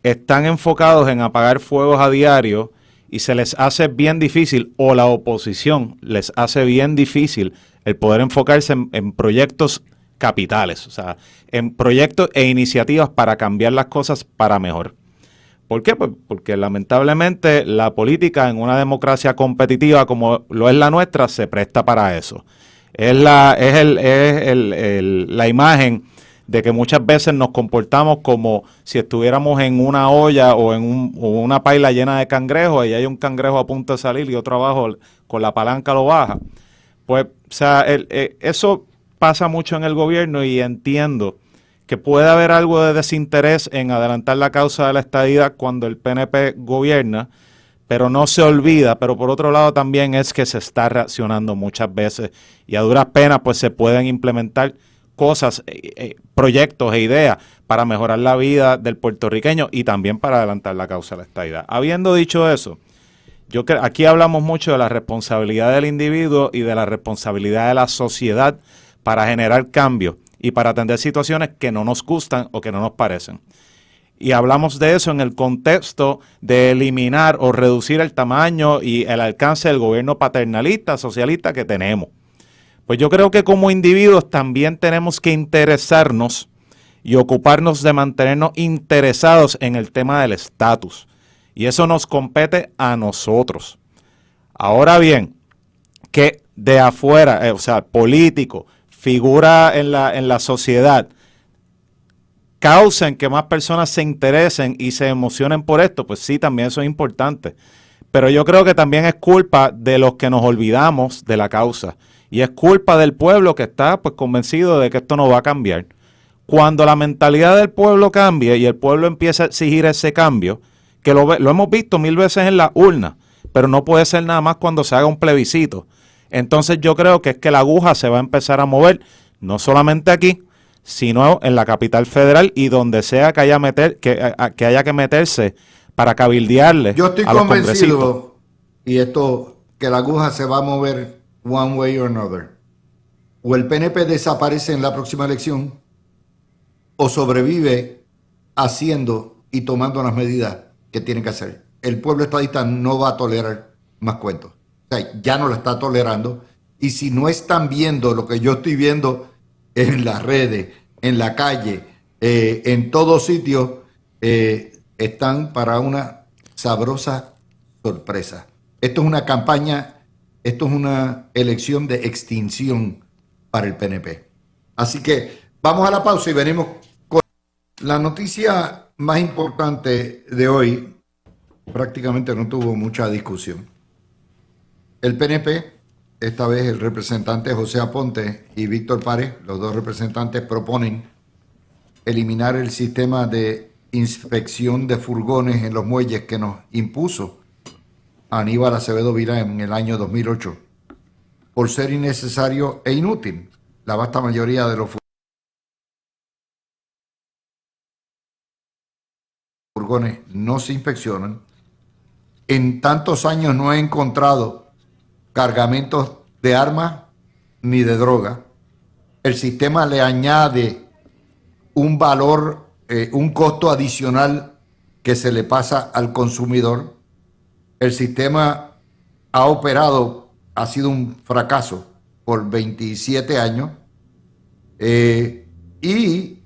están enfocados en apagar fuegos a diario y se les hace bien difícil, o la oposición les hace bien difícil el poder enfocarse en proyectos capitales, o sea, en proyectos e iniciativas para cambiar las cosas para mejor. ¿Por qué? Pues porque lamentablemente la política en una democracia competitiva como lo es la nuestra se presta para eso. Es la imagen de que muchas veces nos comportamos como si estuviéramos en una olla o en una paila llena de cangrejos y hay un cangrejo a punto de salir y otro abajo con la palanca lo baja. Pues, o sea, eso pasa mucho en el gobierno y entiendo que puede haber algo de desinterés en adelantar la causa de la estadidad cuando el PNP gobierna, pero no se olvida, pero por otro lado también es que se está reaccionando muchas veces y a duras penas pues se pueden implementar cosas, proyectos e ideas para mejorar la vida del puertorriqueño y también para adelantar la causa de la estadidad. Habiendo dicho eso, aquí hablamos mucho de la responsabilidad del individuo y de la responsabilidad de la sociedad para generar cambios y para atender situaciones que no nos gustan o que no nos parecen. Y hablamos de eso en el contexto de eliminar o reducir el tamaño y el alcance del gobierno paternalista, socialista que tenemos. Pues yo creo que como individuos también tenemos que interesarnos y ocuparnos de mantenernos interesados en el tema del estatus. Y eso nos compete a nosotros. Ahora bien, que de afuera, o sea, político, figura en la sociedad, causen que más personas se interesen y se emocionen por esto, pues sí, también eso es importante. Pero yo creo que también es culpa de los que nos olvidamos de la causa. Y es culpa del pueblo que está pues convencido de que esto no va a cambiar. Cuando la mentalidad del pueblo cambie y el pueblo empieza a exigir ese cambio, que lo hemos visto 1000 veces en la urna, pero no puede ser nada más cuando se haga un plebiscito. Entonces yo creo que es que la aguja se va a empezar a mover, no solamente aquí, sino en la capital federal y donde sea que haya que meterse para cabildearle Yo estoy a los congresistas. convencido, y esto, que la aguja se va a mover one way or another. O el PNP desaparece en la próxima elección, o sobrevive haciendo y tomando las medidas que tiene que hacer. El pueblo estadista no va a tolerar más cuentos. O sea, ya no la está tolerando. Y si no están viendo lo que yo estoy viendo en las redes, en la calle, en todos sitios, están para una sabrosa sorpresa. Esto es una campaña, esto es una elección de extinción para el PNP. Así que vamos a la pausa y venimos con la noticia más importante de hoy. Prácticamente no tuvo mucha discusión. El PNP, esta vez el representante José Aponte y Víctor Párez, los dos representantes, proponen eliminar el sistema de inspección de furgones en los muelles que nos impuso Aníbal Acevedo Vilá en el año 2008, por ser innecesario e inútil. La vasta mayoría de los furgones no se inspeccionan. En tantos años no he encontrado cargamentos de armas ni de droga. El sistema le añade un valor, un costo adicional que se le pasa al consumidor. El sistema ha operado, ha sido un fracaso por 27 años y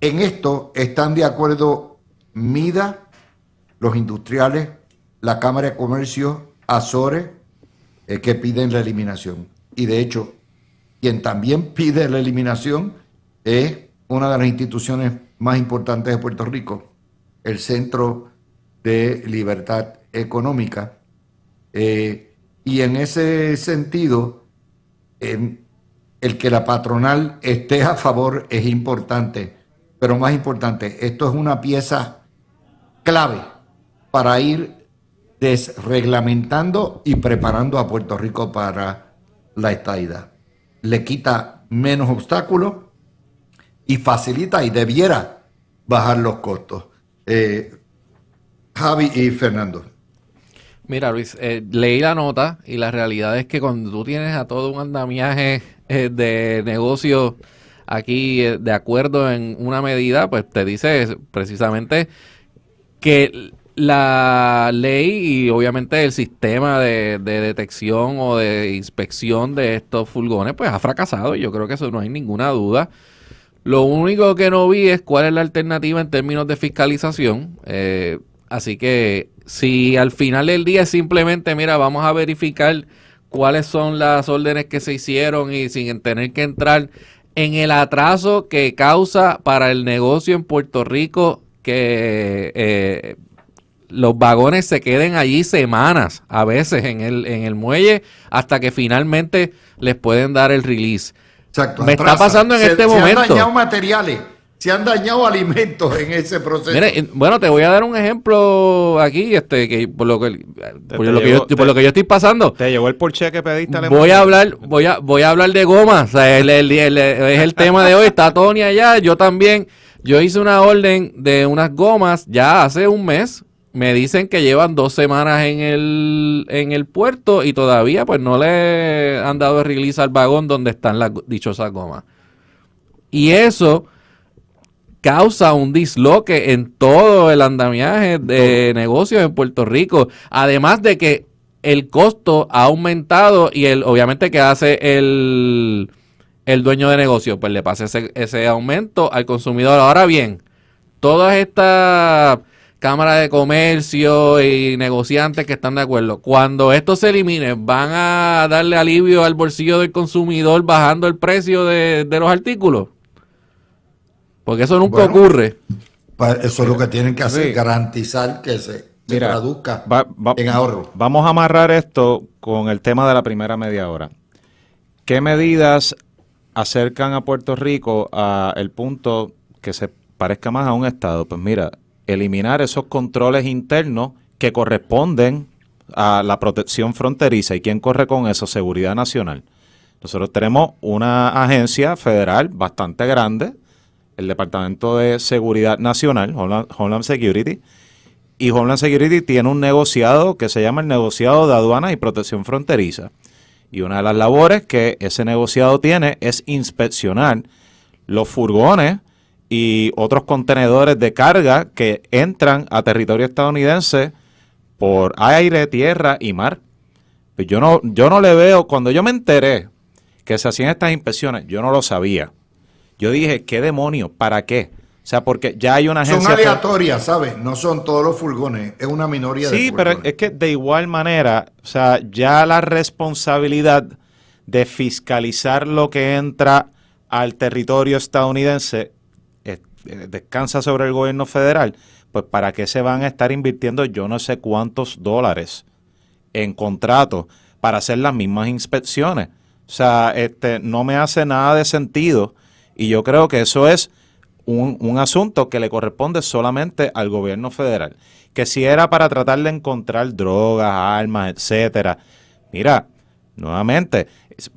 en esto están de acuerdo MIDA, los industriales, la Cámara de Comercio, Azores, que piden la eliminación. Y de hecho, quien también pide la eliminación es una de las instituciones más importantes de Puerto Rico, el Centro de Libertad Económica. Y en ese sentido, el que la patronal esté a favor es importante, pero más importante, esto es una pieza clave para ir desreglamentando y preparando a Puerto Rico para la estadidad. Le quita menos obstáculos y facilita y debiera bajar los costos. Javi y Fernando. Mira, Luis, leí la nota y la realidad es que cuando tú tienes a todo un andamiaje de negocio aquí de acuerdo en una medida, pues te dice precisamente que la ley y obviamente el sistema de detección o de inspección de estos furgones pues ha fracasado. Yo creo que eso no hay ninguna duda. Lo único que no vi es cuál es la alternativa en términos de fiscalización. Así que si al final del día es simplemente, mira, vamos a verificar cuáles son las órdenes que se hicieron y sin tener que entrar en el atraso que causa para el negocio en Puerto Rico que los vagones se queden allí semanas, a veces en el muelle, hasta que finalmente les pueden dar el release. Exacto, me está pasando en este momento. Se han dañado materiales, se han dañado alimentos en ese proceso. Mire, bueno, te voy a dar un ejemplo aquí, que por lo que yo estoy pasando. ¿Te llegó el Porsche que pediste? Voy a hablar de gomas. O sea, es el tema de hoy. Está Tony allá, yo también. Yo hice una orden de unas gomas ya hace un mes. Me dicen que llevan 2 semanas en el puerto y todavía pues no le han dado el release al vagón donde están las dichosas gomas. Y eso causa un disloque en todo el andamiaje de negocios en Puerto Rico. Además de que el costo ha aumentado y obviamente que hace el dueño de negocio, pues le pasa ese aumento al consumidor. Ahora bien, todas estas cámaras de comercio y negociantes que están de acuerdo, cuando esto se elimine, ¿van a darle alivio al bolsillo del consumidor bajando el precio de los artículos? Porque eso nunca ocurre. Eso es lo que tienen que hacer, garantizar se traduzca en ahorro. Vamos a amarrar esto con el tema de la primera media hora. ¿Qué medidas acercan a Puerto Rico a el punto que se parezca más a un estado? Pues mira, eliminar esos controles internos que corresponden a la protección fronteriza. ¿Y quién corre con eso? Seguridad Nacional. Nosotros tenemos una agencia federal bastante grande, el Departamento de Seguridad Nacional, Homeland Security, y Homeland Security tiene un negociado que se llama el negociado de aduanas y protección fronteriza. Y una de las labores que ese negociado tiene es inspeccionar los furgones y otros contenedores de carga que entran a territorio estadounidense por aire, tierra y mar. Pues yo no le veo, cuando yo me enteré que se hacían estas inspecciones, yo no lo sabía. Yo dije, ¿qué demonios? ¿Para qué? O sea, porque ya hay una agencia... Son aleatorias, ¿sabes? No son todos los furgones, es una minoría de furgones. Sí, pero es que de igual manera, o sea, ya la responsabilidad de fiscalizar lo que entra al territorio estadounidense descansa sobre el gobierno federal. Pues ¿para qué se van a estar invirtiendo yo no sé cuántos dólares en contratos para hacer las mismas inspecciones? O sea, no me hace nada de sentido y yo creo que eso es un asunto que le corresponde solamente al gobierno federal. Que si era para tratar de encontrar drogas, armas, etcétera. Mira, nuevamente,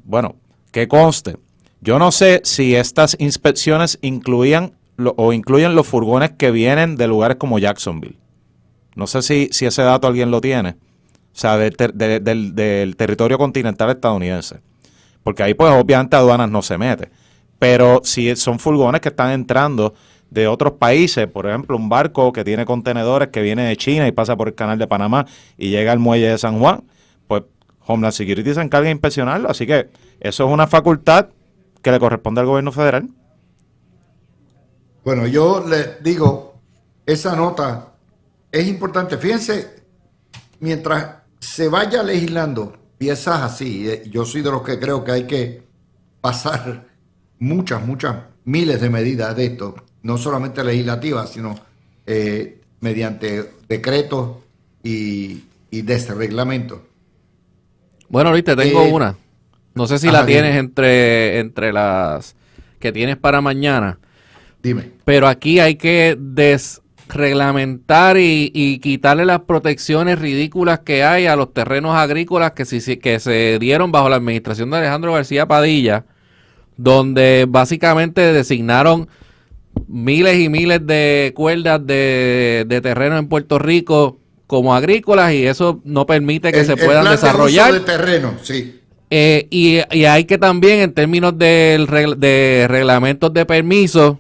bueno, que conste, yo no sé si estas inspecciones incluyen los furgones que vienen de lugares como Jacksonville. No sé si ese dato alguien lo tiene. O sea, del territorio continental estadounidense. Porque ahí, pues, obviamente, aduanas no se mete. Pero si son furgones que están entrando de otros países, por ejemplo, un barco que tiene contenedores que viene de China y pasa por el canal de Panamá y llega al muelle de San Juan, pues Homeland Security se encarga de inspeccionarlo. Así que eso es una facultad que le corresponde al gobierno federal. Bueno, yo le digo, esa nota es importante. Fíjense, mientras se vaya legislando piezas así, yo soy de los que creo que hay que pasar muchas miles de medidas de esto, no solamente legislativas, sino mediante decretos y desreglamentos. Bueno, Luis, te tengo una. No sé si la tienes entre las que tienes para mañana. Dime. Pero aquí hay que desreglamentar y quitarle las protecciones ridículas que hay a los terrenos agrícolas que se dieron bajo la administración de Alejandro García Padilla, donde básicamente designaron miles y miles de cuerdas de terreno en Puerto Rico como agrícolas y eso no permite que se puedan desarrollar. De terreno, sí. Y hay que también, en términos de reglamentos de permisos,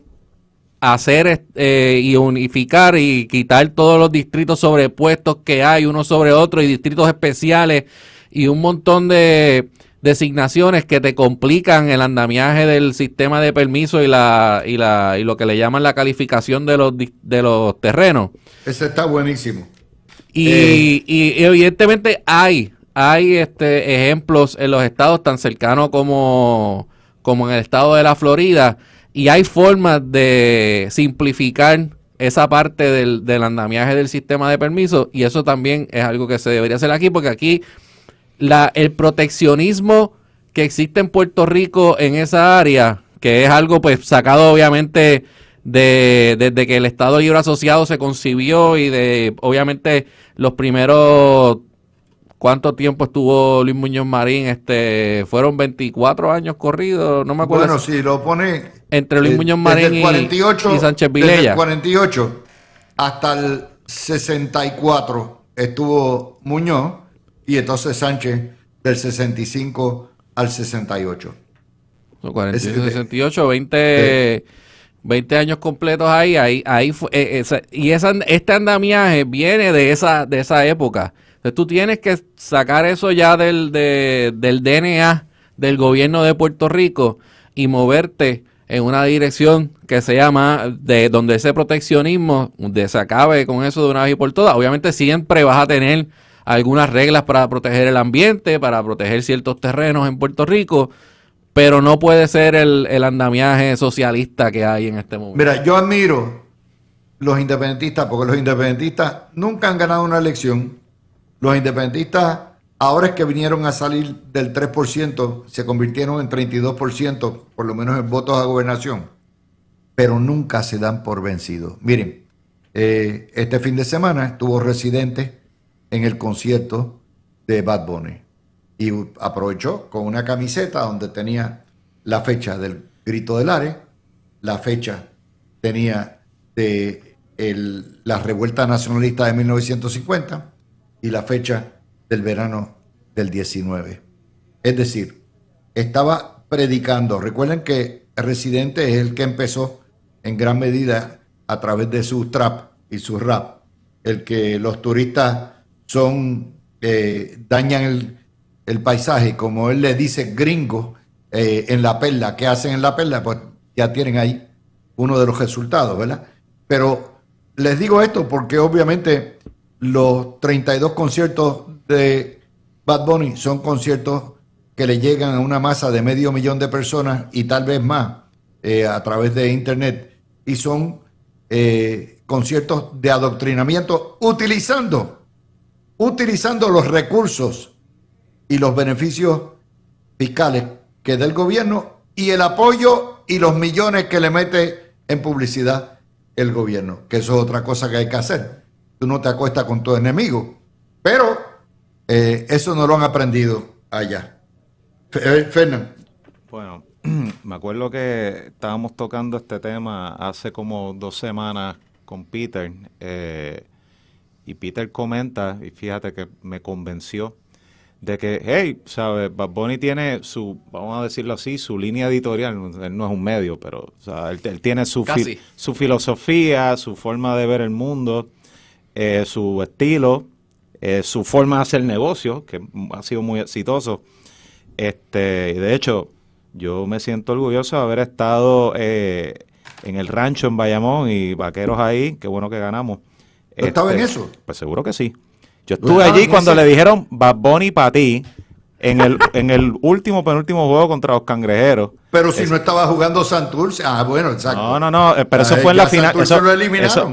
hacer y unificar y quitar todos los distritos sobrepuestos que hay uno sobre otro y distritos especiales y un montón de designaciones que te complican el andamiaje del sistema de permisos y lo que le llaman la calificación de los terrenos. Ese está buenísimo. Y evidentemente hay ejemplos en los estados tan cercanos como en el estado de la Florida, y hay formas de simplificar esa parte del andamiaje del sistema de permisos, y eso también es algo que se debería hacer aquí, porque aquí el proteccionismo que existe en Puerto Rico en esa área, que es algo pues sacado obviamente desde que el Estado Libre Asociado se concibió y de obviamente los primeros... ¿Cuánto tiempo estuvo Luis Muñoz Marín? Fueron 24 años corridos, no me acuerdo. Bueno, si lo pone... Entre Luis Muñoz Marín y Sánchez Vilella. Desde el 48 hasta el 64 estuvo Muñoz y entonces Sánchez del 65 al 68. 48, 68, 20 años completos ahí fue, este andamiaje viene de esa época. Entonces tú tienes que sacar eso ya del DNA del gobierno de Puerto Rico y moverte en una dirección que sea más de donde ese proteccionismo se acabe con eso de una vez y por todas. Obviamente siempre vas a tener algunas reglas para proteger el ambiente, para proteger ciertos terrenos en Puerto Rico, pero no puede ser el andamiaje socialista que hay en este momento. Mira, yo admiro los independentistas, porque los independentistas nunca han ganado una elección. Los independentistas, ahora es que vinieron a salir del 3%, se convirtieron en 32%, por lo menos en votos a gobernación, pero nunca se dan por vencidos. Miren, este fin de semana estuvo Residente en el concierto de Bad Bunny y aprovechó con una camiseta donde tenía la fecha del Grito del Ares, la fecha tenía de la revuelta nacionalista de 1950 y la fecha del verano del 19. Es decir, estaba predicando. Recuerden que Residente es el que empezó en gran medida a través de su trap y su rap, el que los turistas dañan el paisaje, como él le dice gringo en La Perla. ¿Qué hacen en La Perla? Pues ya tienen ahí uno de los resultados, ¿verdad? Pero les digo esto porque obviamente los 32 conciertos de Bad Bunny son conciertos que le llegan a una masa de 500,000 de personas y tal vez más a través de internet, y son conciertos de adoctrinamiento utilizando los recursos y los beneficios fiscales que da el gobierno y el apoyo y los millones que le mete en publicidad el gobierno, que eso es otra cosa que hay que hacer. Tú no te acuestas con tu enemigo, pero eso no lo han aprendido allá. Fernando. Bueno, me acuerdo que estábamos tocando este tema hace como 2 semanas con Peter, y Peter comenta, y fíjate que me convenció, de que, hey, ¿sabes? Bad Bunny tiene su, vamos a decirlo así, su línea editorial. Él no es un medio, pero o sea, él tiene su filosofía, su forma de ver el mundo, su estilo, su forma de hacer negocio, que ha sido muy exitoso. De hecho, yo me siento orgulloso de haber estado en el rancho en Bayamón y vaqueros ahí. Qué bueno que ganamos. ¿Tú estabas en eso? Pues seguro que sí. Yo estuve allí cuando le dijeron Bad Bunny para ti en el penúltimo juego contra los Cangrejeros. Pero si no estaba jugando Santurce, bueno, exacto. No, pero eso fue en la final.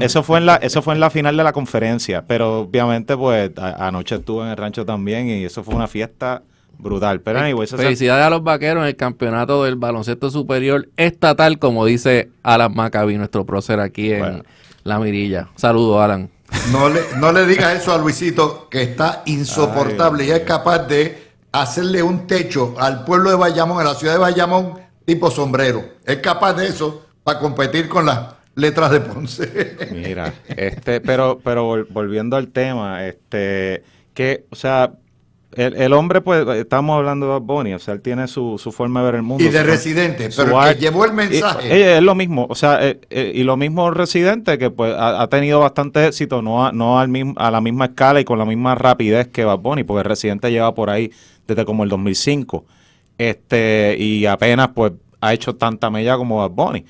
Eso fue en la final de la conferencia. Pero obviamente, pues, anoche estuve en el rancho también y eso fue una fiesta brutal. Pero anyway, felicidades a los vaqueros en el campeonato del baloncesto superior estatal, como dice Alan Maccabi, nuestro prócer aquí en La Mirilla. Saludos, Alan. No le digas eso a Luisito, que está insoportable. Y es capaz de hacerle un techo al pueblo de Bayamón, a la ciudad de Bayamón, tipo sombrero. Es capaz de eso para competir con las letras de Ponce. Mira, pero volviendo al tema, que, o sea, el hombre, pues, estamos hablando de Bad Bunny, o sea, él tiene su forma de ver el mundo. Y de Residente, pero el que llevó el mensaje. Es lo mismo, o sea, y lo mismo Residente, que pues ha tenido bastante éxito, no a la misma escala y con la misma rapidez que Bad Bunny, porque Residente lleva por ahí desde como el 2005, y apenas pues ha hecho tanta mella como Bad Bunny.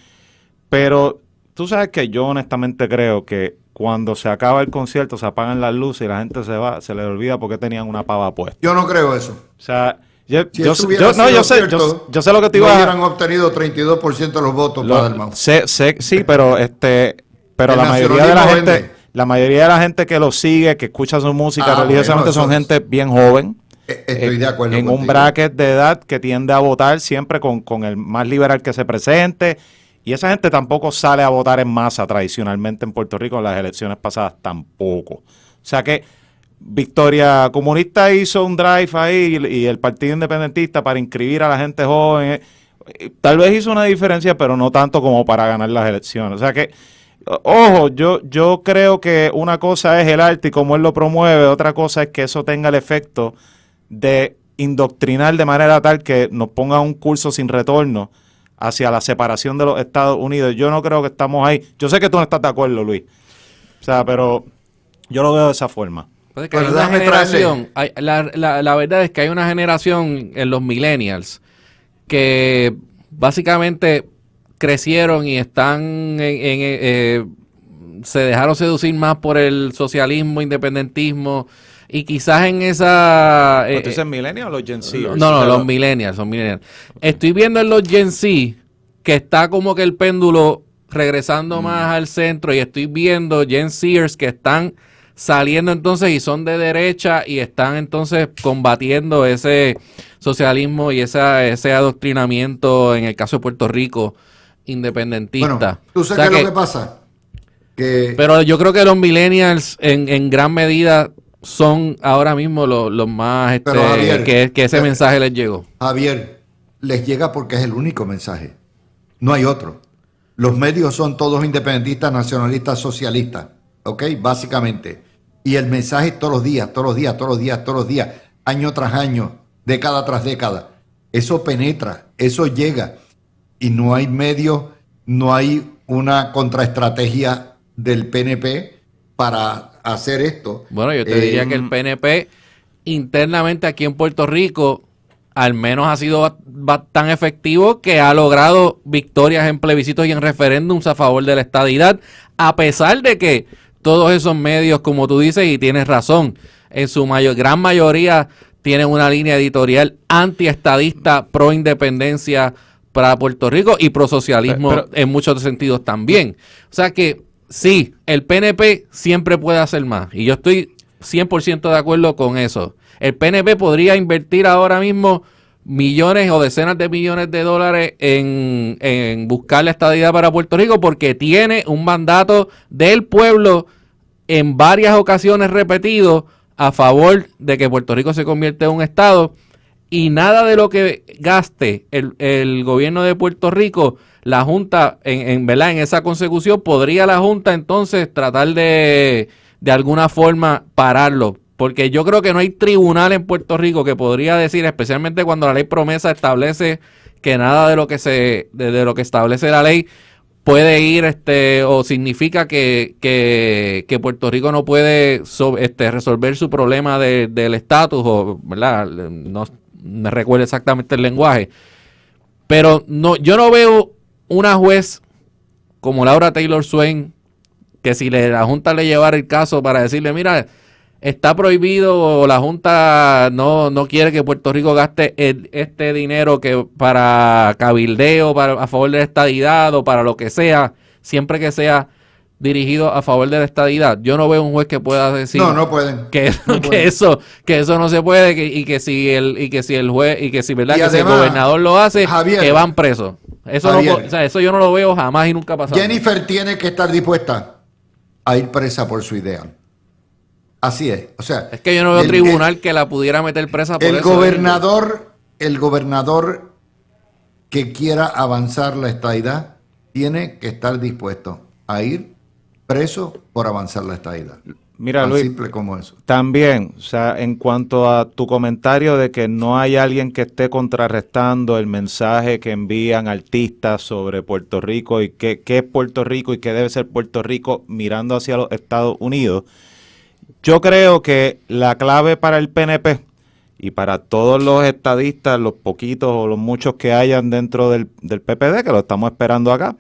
Pero tú sabes que yo honestamente creo que cuando se acaba el concierto se apagan las luces y la gente se va, se les olvida por qué tenían una pava puesta. Yo no creo eso. O sea, yo sé lo que te iba a... No hubieran obtenido 32% de los votos para Dalmau. Sí, pero la mayoría de la gente que lo sigue, que escucha su música religiosamente, son gente bien joven. Estoy de acuerdo en contigo. Un bracket de edad que tiende a votar siempre con el más liberal que se presente. Y esa gente tampoco sale a votar en masa tradicionalmente en Puerto Rico en las elecciones pasadas tampoco. O sea que Victoria Comunista hizo un drive ahí y el Partido Independentista para inscribir a la gente joven. Tal vez hizo una diferencia, pero no tanto como para ganar las elecciones. O sea que, ojo, yo creo que una cosa es el arte y cómo él lo promueve, otra cosa es que eso tenga el efecto de indoctrinar de manera tal que nos ponga un curso sin retorno hacia la separación de los Estados Unidos. Yo no creo que estamos ahí. Yo sé que tú no estás de acuerdo, Luis. O sea, pero yo lo veo de esa forma. Pues que hay una generación, la verdad es que hay una generación en los millennials que básicamente crecieron y están se dejaron seducir más por el socialismo, independentismo, y quizás en esa... ¿Tú dices millennials o los Gen Z? No, los millennials, son millennials. Estoy viendo en los Gen Z que está como que el péndulo regresando más al centro y estoy viendo Gen Zers que están saliendo entonces y son de derecha y están entonces combatiendo ese socialismo y ese adoctrinamiento, en el caso de Puerto Rico, independentista. Bueno, ¿tú sabes O sea qué es lo que pasa? Pero yo creo que los millennials en gran medida son ahora mismo los más Pero, Javier, que ese mensaje les llegó. Javier, les llega porque es el único mensaje. No hay otro. Los medios son todos independentistas, nacionalistas, socialistas. ¿Ok? Básicamente. Y el mensaje todos los días, todos los días, todos los días, todos los días, año tras año, década tras década. Eso penetra, eso llega. Y no hay medios, no hay una contraestrategia del PNP para hacer esto. Bueno, yo te diría que el PNP internamente aquí en Puerto Rico al menos ha sido tan efectivo que ha logrado victorias en plebiscitos y en referéndums a favor de la estadidad, a pesar de que todos esos medios, como tú dices, y tienes razón, en su gran mayoría tienen una línea editorial antiestadista, pro independencia para Puerto Rico y pro socialismo en muchos sentidos también. O sea que sí, el PNP siempre puede hacer más y yo estoy 100% de acuerdo con eso. El PNP podría invertir ahora mismo millones o decenas de millones de dólares en buscar la estadidad para Puerto Rico porque tiene un mandato del pueblo en varias ocasiones repetido a favor de que Puerto Rico se convierta en un estado y nada de lo que gaste el gobierno de Puerto Rico, la Junta, ¿verdad? En esa consecución, podría la Junta entonces tratar de alguna forma pararlo. Porque yo creo que no hay tribunal en Puerto Rico que podría decir, especialmente cuando la ley promesa establece que nada de lo que de lo que establece la ley puede ir o significa que Puerto Rico no puede resolver su problema del estatus, o ¿verdad? No me recuerdo exactamente el lenguaje. Pero no, yo no veo una juez como Laura Taylor Swain que si la Junta le llevara el caso para decirle, mira, está prohibido o la Junta no quiere que Puerto Rico gaste este dinero que para cabildeo, a favor de la estadidad o para lo que sea, siempre que sea dirigido a favor de la estadidad. Yo no veo un juez que pueda decir no pueden. que eso no se puede y que si el juez y que si verdad Y que además, si el gobernador lo hace, Javier, que van presos. Eso Javier, eso yo no lo veo jamás y nunca ha pasado. Jennifer tiene que estar dispuesta a ir presa por su ideal. Así es. O sea, Es que yo no veo tribunal que la pudiera meter presa por el eso. El gobernador que quiera avanzar la estadidad tiene que estar dispuesto a ir preso por avanzar la estadidad. Mira, Tan Luis, simple como eso. también, o sea, en cuanto a tu comentario de que no hay alguien que esté contrarrestando el mensaje que envían artistas sobre Puerto Rico y qué es Puerto Rico y qué debe ser Puerto Rico mirando hacia los Estados Unidos, yo creo que la clave para el PNP y para todos los estadistas, los poquitos o los muchos que hayan dentro del PPD, que lo estamos esperando acá,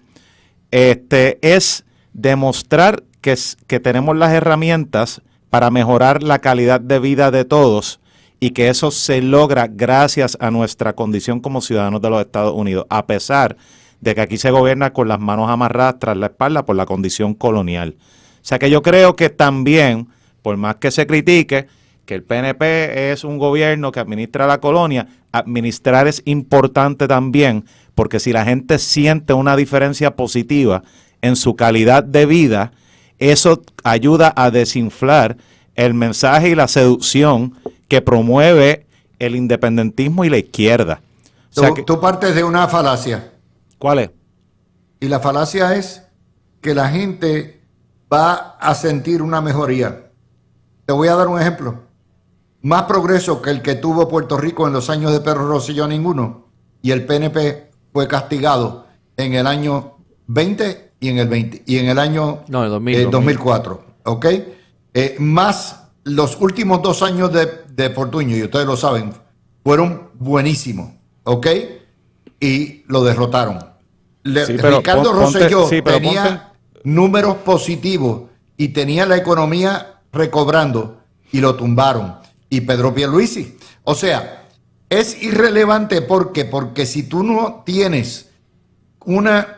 es demostrar que tenemos las herramientas para mejorar la calidad de vida de todos y que eso se logra gracias a nuestra condición como ciudadanos de los Estados Unidos, a pesar de que aquí se gobierna con las manos amarradas tras la espalda por la condición colonial. O sea que yo creo que también, por más que se critique que el PNP es un gobierno que administra la colonia, administrar es importante también, porque si la gente siente una diferencia positiva en su calidad de vida, eso ayuda a desinflar el mensaje y la seducción que promueve el independentismo y la izquierda. O sea Tú partes de una falacia. ¿Cuál es? Y la falacia es que la gente va a sentir una mejoría. Te voy a dar un ejemplo. Más progreso que el que tuvo Puerto Rico en los años de Pedro Rosselló, ninguno. Y el PNP fue castigado en el año 20 y en el 20 y en el año 2004. ¿Ok? Más los últimos 2 años de Fortuño, y ustedes lo saben, fueron buenísimos. ¿Ok? Y lo derrotaron. Ricardo Rosselló tenía números positivos y tenía la economía recobrando y lo tumbaron. Y Pedro Pierluisi. O sea, es irrelevante porque si tú no tienes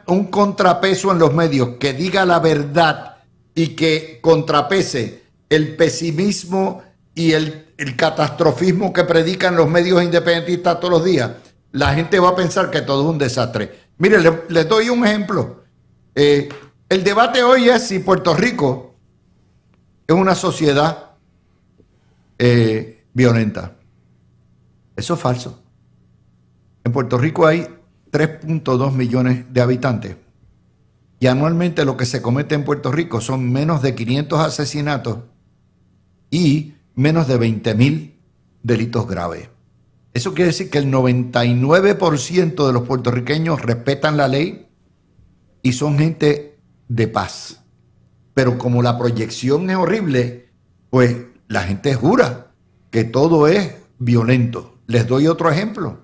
un contrapeso en los medios que diga la verdad y que contrapese el pesimismo y el catastrofismo que predican los medios independentistas todos los días, la gente va a pensar que todo es un desastre. Mire, les doy un ejemplo. El debate hoy es si Puerto Rico es una sociedad violenta. Eso es falso. En Puerto Rico hay 3.2 millones de habitantes y anualmente lo que se comete en Puerto Rico son menos de 500 asesinatos y menos de 20.000 delitos graves. Eso quiere decir que el 99% de los puertorriqueños respetan la ley y son gente de paz. Pero como la proyección es horrible, pues la gente jura que todo es violento. Les doy otro ejemplo.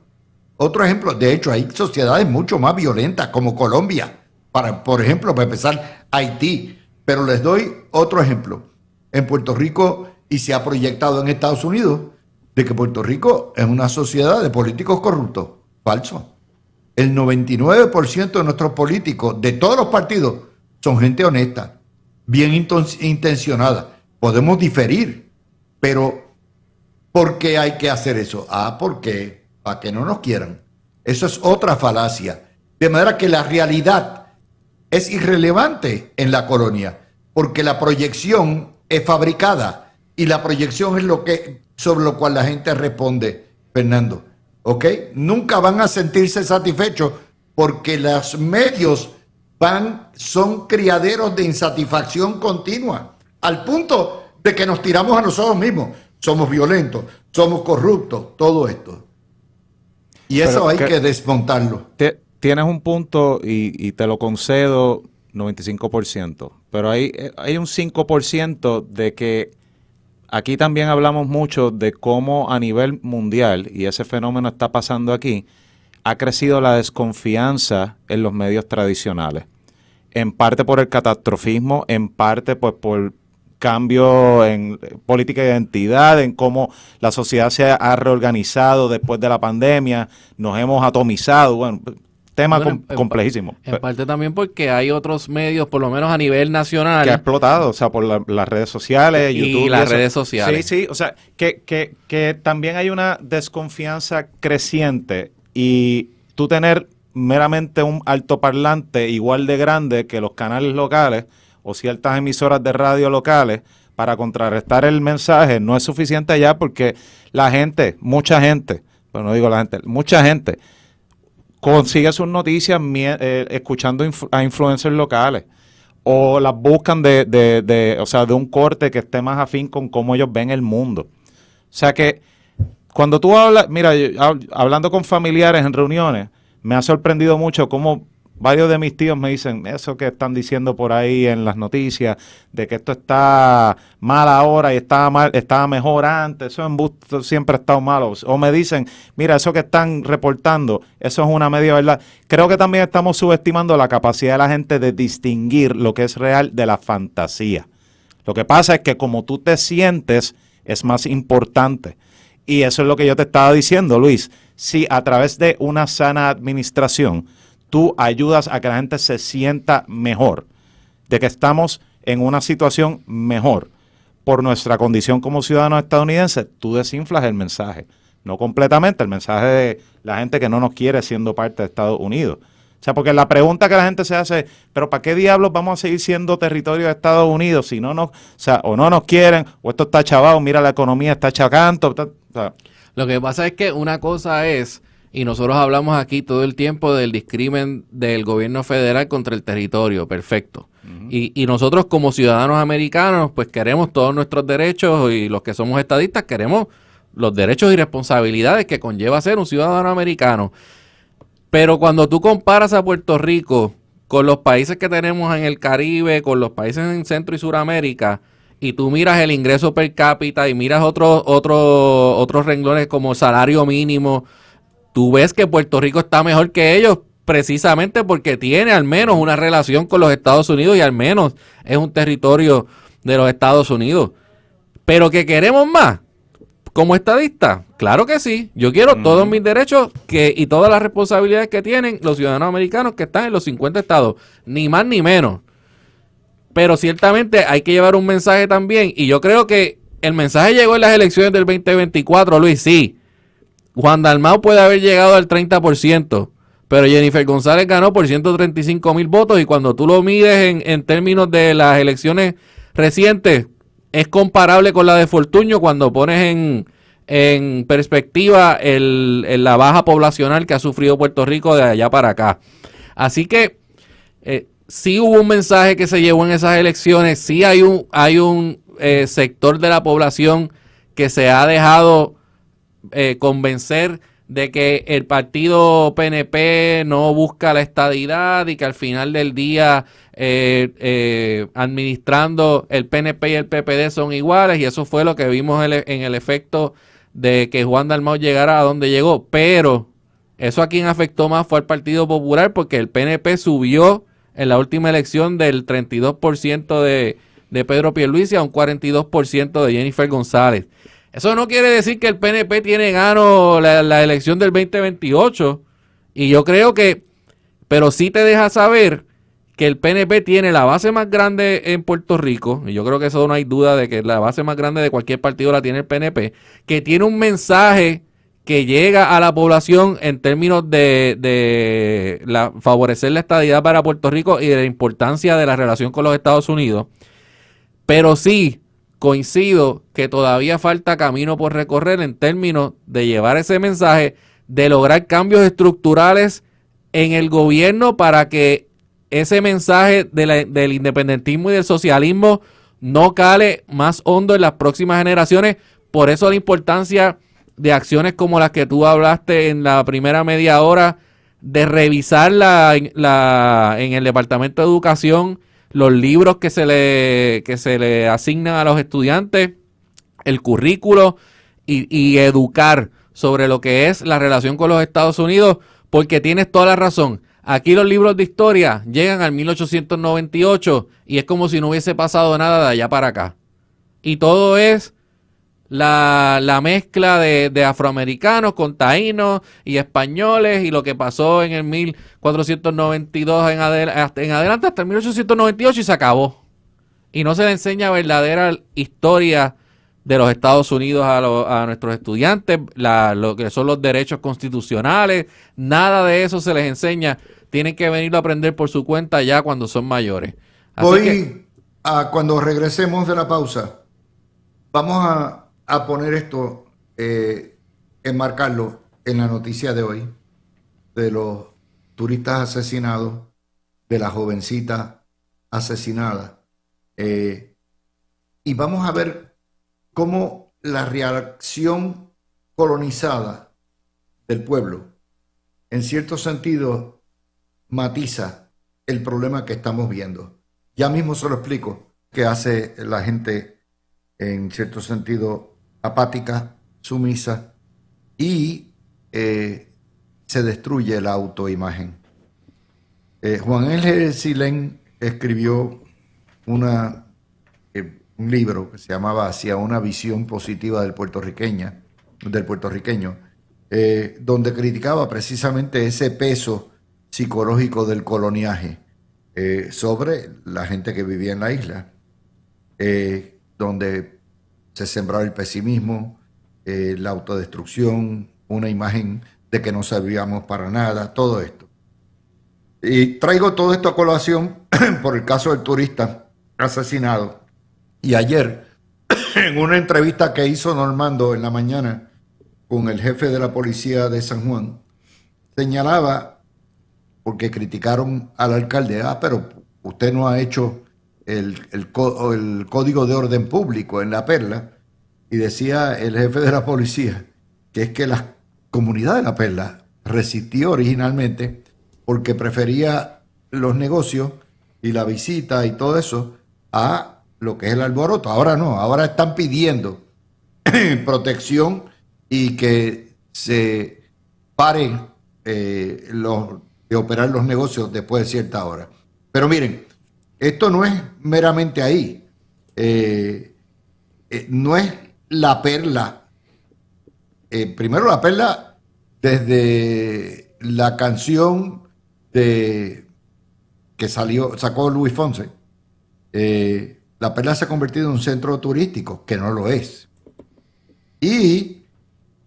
Otro ejemplo, de hecho, hay sociedades mucho más violentas, como Colombia, por ejemplo, para empezar, Haití. Pero les doy otro ejemplo. En Puerto Rico, y se ha proyectado en Estados Unidos, de que Puerto Rico es una sociedad de políticos corruptos. Falso. El 99% de nuestros políticos, de todos los partidos, son gente honesta, bien intencionada. Podemos diferir, pero ¿por qué hay que hacer eso? Porque para que no nos quieran. Eso es otra falacia. De manera que la realidad es irrelevante en la colonia, porque la proyección es fabricada y la proyección es sobre lo cual la gente responde, Fernando. ¿Ok? Nunca van a sentirse satisfechos porque los medios son criaderos de insatisfacción continua, al punto de que nos tiramos a nosotros mismos. Somos violentos, somos corruptos, todo esto. Y eso hay que desmontarlo. Tienes un punto y te lo concedo 95%, pero hay un 5% de que aquí también hablamos mucho de cómo a nivel mundial, y ese fenómeno está pasando aquí, ha crecido la desconfianza en los medios tradicionales. En parte por el catastrofismo, en parte pues por cambio en política de identidad, en cómo la sociedad se ha reorganizado después de la pandemia, nos hemos atomizado, bueno, tema complejísimo. En parte también porque hay otros medios, por lo menos a nivel nacional, que ha explotado, o sea, por las redes sociales, YouTube. Y las redes sociales. Sí, o sea, que también hay una desconfianza creciente y tú tener meramente un altoparlante igual de grande que los canales locales o ciertas emisoras de radio locales para contrarrestar el mensaje no es suficiente ya, porque la gente, mucha gente, pero no digo la gente, mucha gente consigue sus noticias escuchando a influencers locales o las buscan o sea, de un corte que esté más afín con cómo ellos ven el mundo. O sea que cuando tú hablas, mira, hablando con familiares en reuniones, me ha sorprendido mucho cómo varios de mis tíos me dicen eso que están diciendo por ahí en las noticias, de que esto está mal ahora y estaba mejor antes, eso embuste siempre ha estado malo. O me dicen, mira, eso que están reportando, eso es una media verdad. Creo que también estamos subestimando la capacidad de la gente de distinguir lo que es real de la fantasía. Lo que pasa es que como tú te sientes es más importante. Y eso es lo que yo te estaba diciendo, Luis. Si a través de una sana administración tú ayudas a que la gente se sienta mejor, de que estamos en una situación mejor por nuestra condición como ciudadanos estadounidenses, tú desinflas el mensaje. No completamente, el mensaje de la gente que no nos quiere siendo parte de Estados Unidos. O sea, porque la pregunta que la gente se hace es, pero ¿para qué diablos vamos a seguir siendo territorio de Estados Unidos si no nos, o sea, o no nos quieren, o esto está chavado, mira la economía está chacanto? O sea. Lo que pasa es que una cosa es, y nosotros hablamos aquí todo el tiempo del discrimen del gobierno federal contra el territorio, perfecto. Uh-huh. Y nosotros como ciudadanos americanos, pues queremos todos nuestros derechos, y los que somos estadistas queremos los derechos y responsabilidades que conlleva ser un ciudadano americano. Pero cuando tú comparas a Puerto Rico con los países que tenemos en el Caribe, con los países en Centro y Suramérica, y tú miras el ingreso per cápita y miras otros renglones como salario mínimo, tú ves que Puerto Rico está mejor que ellos precisamente porque tiene al menos una relación con los Estados Unidos y al menos es un territorio de los Estados Unidos. Pero que queremos más, como estadista, claro que sí. Yo quiero todos mis derechos y todas las responsabilidades que tienen los ciudadanos americanos que están en los 50 estados, ni más ni menos. Pero ciertamente hay que llevar un mensaje también, y yo creo que el mensaje llegó en las elecciones del 2024, Luis, sí. Juan Dalmau puede haber llegado al 30%, pero Jennifer González ganó por 135,000 votos, y cuando tú lo mides en términos de las elecciones recientes, es comparable con la de Fortuño cuando pones en perspectiva la baja poblacional que ha sufrido Puerto Rico de allá para acá. Así que sí hubo un mensaje que se llevó en esas elecciones, sí hay un sector de la población que se ha dejado convencer de que el partido PNP no busca la estadidad y que al final del día administrando el PNP y el PPD son iguales, y eso fue lo que vimos en el efecto de que Juan Dalmau llegara a donde llegó. Pero eso a quien afectó más fue al Partido Popular, porque el PNP subió en la última elección del 32% de Pedro Pierluisi a un 42% de Jennifer González. Eso no quiere decir que el PNP tiene gano la elección del 2028, y yo creo que, pero sí te deja saber que el PNP tiene la base más grande en Puerto Rico, y yo creo que eso no hay duda de que la base más grande de cualquier partido la tiene el PNP, que tiene un mensaje que llega a la población en términos de favorecer la estadidad para Puerto Rico y de la importancia de la relación con los Estados Unidos. Pero sí coincido que todavía falta camino por recorrer en términos de llevar ese mensaje, de lograr cambios estructurales en el gobierno para que ese mensaje del independentismo y del socialismo no cale más hondo en las próximas generaciones. Por eso la importancia de acciones como las que tú hablaste en la primera media hora, de revisar en el Departamento de Educación los libros que se le asignan a los estudiantes, el currículo, y educar sobre lo que es la relación con los Estados Unidos, porque tienes toda la razón. Aquí los libros de historia llegan al 1898 y es como si no hubiese pasado nada de allá para acá. Y todo es la mezcla de afroamericanos con taínos y españoles, y lo que pasó en el 1492 en adelante hasta el 1898, y se acabó. Y no se le enseña verdadera historia de los Estados Unidos a nuestros estudiantes, lo que son los derechos constitucionales, nada de eso se les enseña. Tienen que venirlo a aprender por su cuenta ya cuando son mayores. Cuando regresemos de la pausa, vamos a poner esto, enmarcarlo en la noticia de hoy, de los turistas asesinados, de la jovencita asesinada. Y vamos a ver cómo la reacción colonizada del pueblo, en cierto sentido, matiza el problema que estamos viendo. Ya mismo se lo explico, qué hace la gente, en cierto sentido, apática, sumisa, y se destruye la autoimagen. Juan Ángel Silén escribió un libro que se llamaba Hacia una visión positiva del puertorriqueño, donde criticaba precisamente ese peso psicológico del coloniaje sobre la gente que vivía en la isla, donde se sembraba el pesimismo, la autodestrucción, una imagen de que no servíamos para nada, todo esto. Y traigo todo esto a colación por el caso del turista asesinado. Y ayer, en una entrevista que hizo Normando en la mañana con el jefe de la policía de San Juan, señalaba, porque criticaron al alcalde, pero usted no ha hecho el código de orden público en La Perla, y decía el jefe de la policía que es que la comunidad de La Perla resistió originalmente porque prefería los negocios y la visita y todo eso a lo que es el alboroto. Ahora no, ahora están pidiendo protección y que se paren de operar los negocios después de cierta hora. Pero miren, esto no es meramente ahí. No es La Perla primero La Perla, desde la canción que sacó Luis Fonse, La Perla se ha convertido en un centro turístico, que no lo es. Y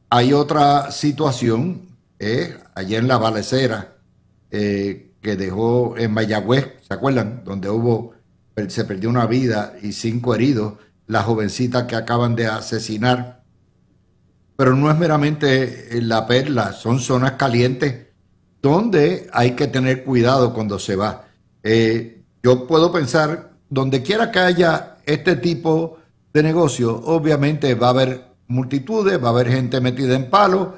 hay otra situación, allá en La Balesera, que dejó en Mayagüez, ¿se acuerdan? Donde se perdió una vida y 5 heridos, la jovencita que acaban de asesinar. Pero no es meramente La Perla, son zonas calientes donde hay que tener cuidado cuando se va. Yo puedo pensar, donde quiera que haya este tipo de negocio, obviamente va a haber multitudes, va a haber gente metida en palos,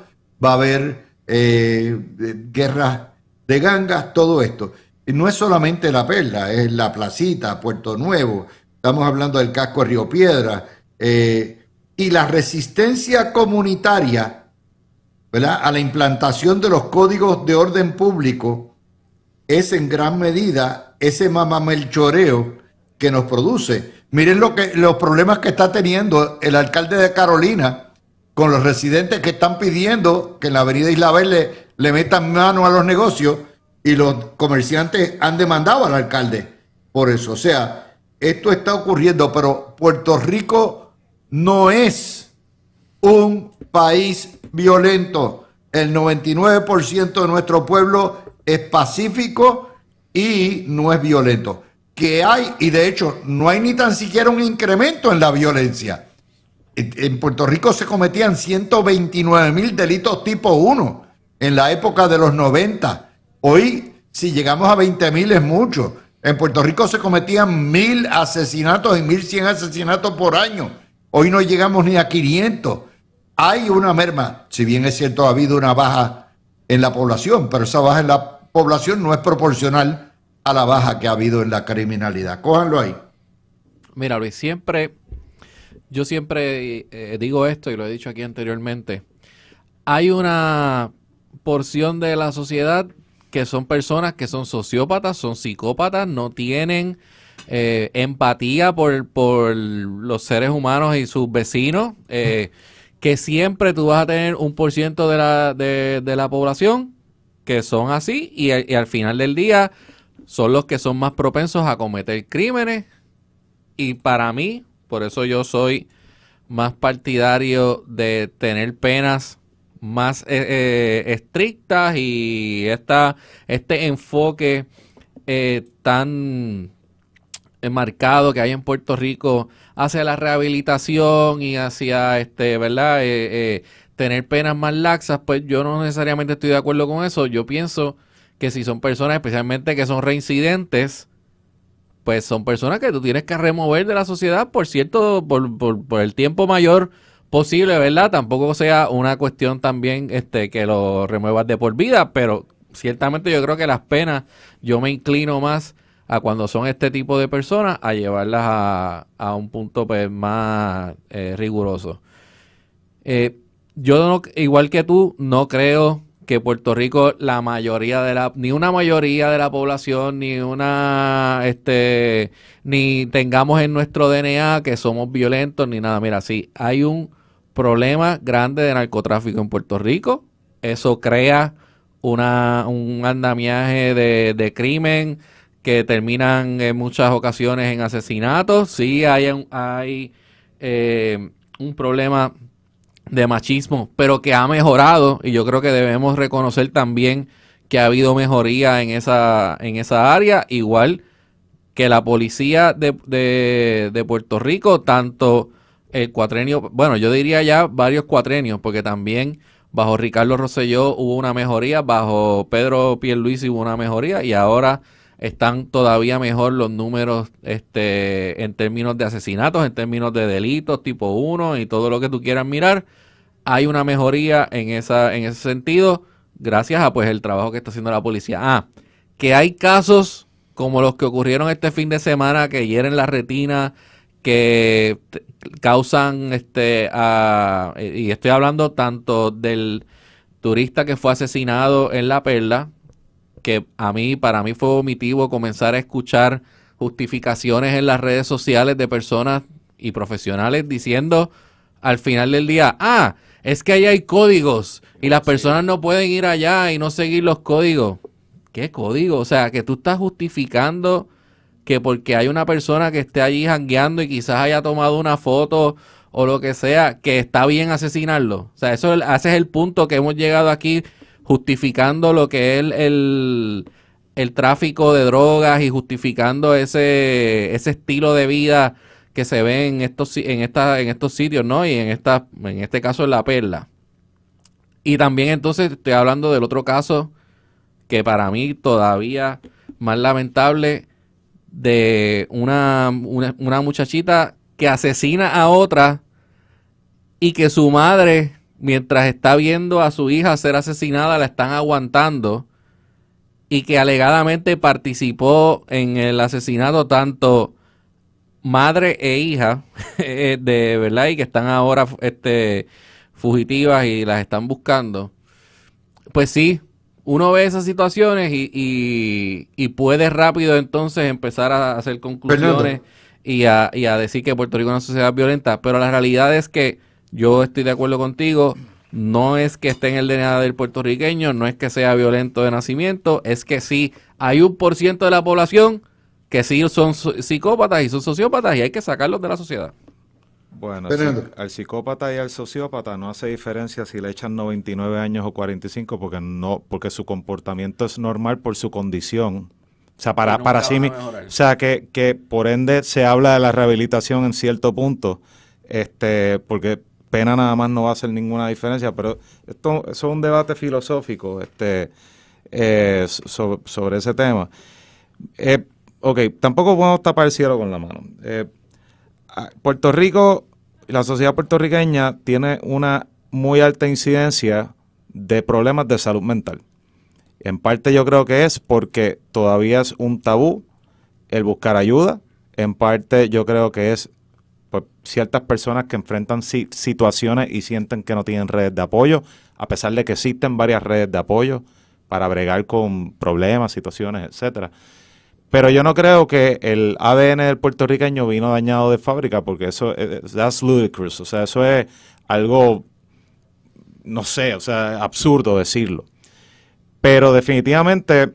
va a haber guerras de gangas, todo esto. Y no es solamente La Perla, es La Placita, Puerto Nuevo, estamos hablando del casco de Río Piedra, y la resistencia comunitaria, ¿verdad?, a la implantación de los códigos de orden público es en gran medida ese mamamelchoreo que nos produce. Miren los problemas que está teniendo el alcalde de Carolina con los residentes que están pidiendo que en la avenida Isla Verde le metan mano a los negocios, y los comerciantes han demandado al alcalde por eso. O sea, esto está ocurriendo, pero Puerto Rico no es un país violento. El 99% de nuestro pueblo es pacífico y no es violento. Que hay, y de hecho no hay ni tan siquiera un incremento en la violencia. En Puerto Rico se cometían 129,000 delitos tipo 1 en la época de los 90. Hoy, si llegamos a 20,000 es mucho. En Puerto Rico se cometían 1,000 asesinatos y 1,100 asesinatos por año. Hoy no llegamos ni a 500. Hay una merma, si bien es cierto ha habido una baja en la población, pero esa baja en la población no es proporcional a la baja que ha habido en la criminalidad. Cójanlo ahí. Mira, Luis, yo siempre digo esto y lo he dicho aquí anteriormente. Hay una porción de la sociedad que son personas que son sociópatas, son psicópatas, no tienen empatía por los seres humanos y sus vecinos, que siempre tú vas a tener un por ciento de la población que son así, y al final del día son los que son más propensos a cometer crímenes. Y para mí, por eso yo soy más partidario de tener penas más estrictas, y este enfoque tan marcado que hay en Puerto Rico hacia la rehabilitación y hacia ¿verdad? Tener penas más laxas, pues yo no necesariamente estoy de acuerdo con eso. Yo pienso que si son personas especialmente que son reincidentes, pues son personas que tú tienes que remover de la sociedad por el tiempo mayor posible, ¿verdad? Tampoco sea una cuestión también que lo remuevas de por vida, pero ciertamente yo creo que las penas, yo me inclino más a cuando son este tipo de personas, a llevarlas a un punto pues más riguroso. Yo, igual que tú, no creo que Puerto Rico, ni una mayoría de la población, ni tengamos en nuestro DNA que somos violentos, ni nada. Mira, sí, hay un problema grande de narcotráfico en Puerto Rico. Eso crea un andamiaje de crimen que terminan en muchas ocasiones en asesinatos. Sí, hay un problema de machismo, pero que ha mejorado, y yo creo que debemos reconocer también que ha habido mejoría en esa área, igual que la policía de Puerto Rico, tanto el cuatrenio, bueno, yo diría ya varios cuatrenios, porque también bajo Ricardo Rosselló hubo una mejoría, bajo Pedro Pierluisi hubo una mejoría, y ahora están todavía mejor los números en términos de asesinatos, en términos de delitos tipo 1 y todo lo que tú quieras mirar. Hay una mejoría en ese sentido, gracias a pues el trabajo que está haciendo la policía. Que hay casos como los que ocurrieron este fin de semana, que hieren la retina, que causan y estoy hablando tanto del turista que fue asesinado en La Perla, que para mí fue vomitivo comenzar a escuchar justificaciones en las redes sociales de personas y profesionales diciendo al final del día, es que ahí hay códigos y las personas no pueden ir allá y no seguir los códigos. ¿Qué código? O sea, que tú estás justificando que porque hay una persona que esté allí jangueando y quizás haya tomado una foto o lo que sea, que está bien asesinarlo. O sea, ese es el punto que hemos llegado aquí, justificando lo que es el tráfico de drogas y justificando ese estilo de vida que se ve en estos sitios, ¿no? Y en este caso en La Perla. Y también entonces estoy hablando del otro caso que para mí todavía más lamentable, de una muchachita que asesina a otra y que su madre, mientras está viendo a su hija ser asesinada, la están aguantando, y que alegadamente participó en el asesinato tanto madre e hija, de verdad, y que están ahora fugitivas y las están buscando. Pues sí, uno ve esas situaciones y puede rápido entonces empezar a hacer conclusiones Fernando, y a decir que Puerto Rico es una sociedad violenta, pero la realidad es que yo estoy de acuerdo contigo, no es que esté en el DNA del puertorriqueño, no es que sea violento de nacimiento, es que sí hay 1% de la población que sí son psicópatas y son sociópatas y hay que sacarlos de la sociedad. Bueno, Fernando, al psicópata y al sociópata no hace diferencia si le echan 99 años o 45 porque su comportamiento es normal por su condición. O sea, para sí mismo. O sea, que por ende se habla de la rehabilitación en cierto punto, porque pena nada más no va a hacer ninguna diferencia, pero eso es un debate filosófico, sobre ese tema. Ok, tampoco podemos tapar el cielo con la mano. Puerto Rico, la sociedad puertorriqueña tiene una muy alta incidencia de problemas de salud mental. En parte yo creo que es porque todavía es un tabú el buscar ayuda. En parte yo creo que es por ciertas personas que enfrentan situaciones y sienten que no tienen redes de apoyo, a pesar de que existen varias redes de apoyo para bregar con problemas, situaciones, etcétera. Pero yo no creo que el ADN del puertorriqueño vino dañado de fábrica, porque that's ludicrous. O sea, eso es algo, no sé, o sea, absurdo decirlo. Pero definitivamente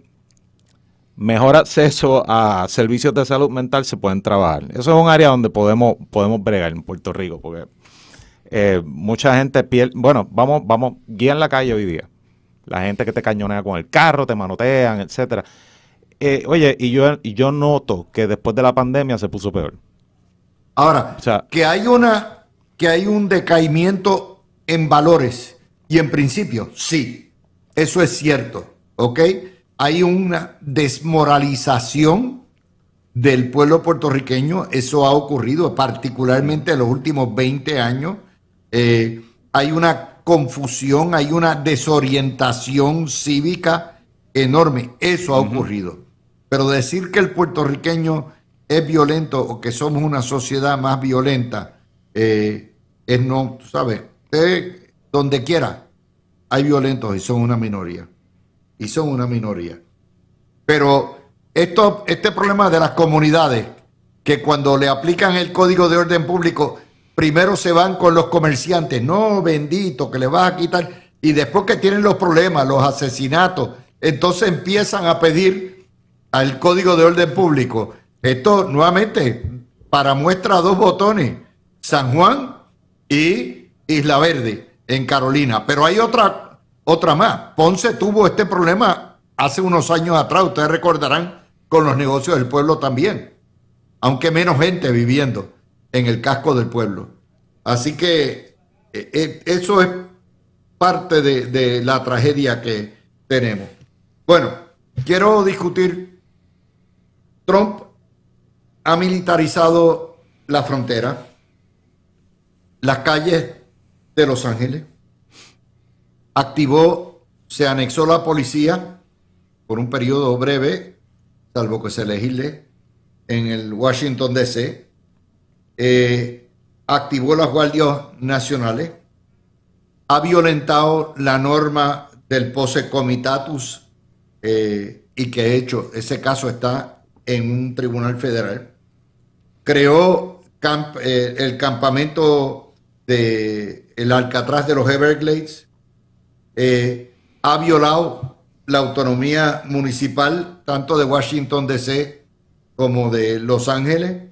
mejor acceso a servicios de salud mental se pueden trabajar. Eso es un área donde podemos bregar en Puerto Rico, porque mucha gente pierde, bueno, vamos, guía en la calle hoy día. La gente que te cañonea con el carro, te manotean, etcétera. Oye, y yo noto que después de la pandemia se puso peor. ahora, O sea, que hay un decaimiento en valores y en principios, sí, eso es cierto, ¿ok? Hay una desmoralización del pueblo puertorriqueño, eso ha ocurrido particularmente en los últimos 20 años. Hay una confusión, hay una desorientación cívica enorme, eso ha ocurrido. Pero decir que el puertorriqueño es violento o que somos una sociedad más violenta, es no, tú sabes, donde quiera hay violentos y son una minoría. Y son una minoría. Pero este problema de las comunidades, que cuando le aplican el Código de Orden Público, primero se van con los comerciantes, no, bendito, que le vas a quitar, y después que tienen los problemas, los asesinatos, entonces empiezan a pedir al Código de Orden Público. Esto, nuevamente, para muestra dos botones, San Juan y Isla Verde, en Carolina. Pero hay otra más. Ponce tuvo este problema hace unos años atrás, ustedes recordarán, con los negocios del pueblo también, aunque menos gente viviendo en el casco del pueblo. Así que eso es parte de la tragedia que tenemos. Bueno, quiero discutir. Trump ha militarizado la frontera, las calles de Los Ángeles, se anexó la policía por un periodo breve, salvo que se legisle en el Washington DC, activó las guardias nacionales, ha violentado la norma del posse comitatus, y que de hecho ese caso está en un tribunal federal, creó el campamento de el Alcatraz de los Everglades, ha violado la autonomía municipal tanto de Washington D.C. como de Los Ángeles,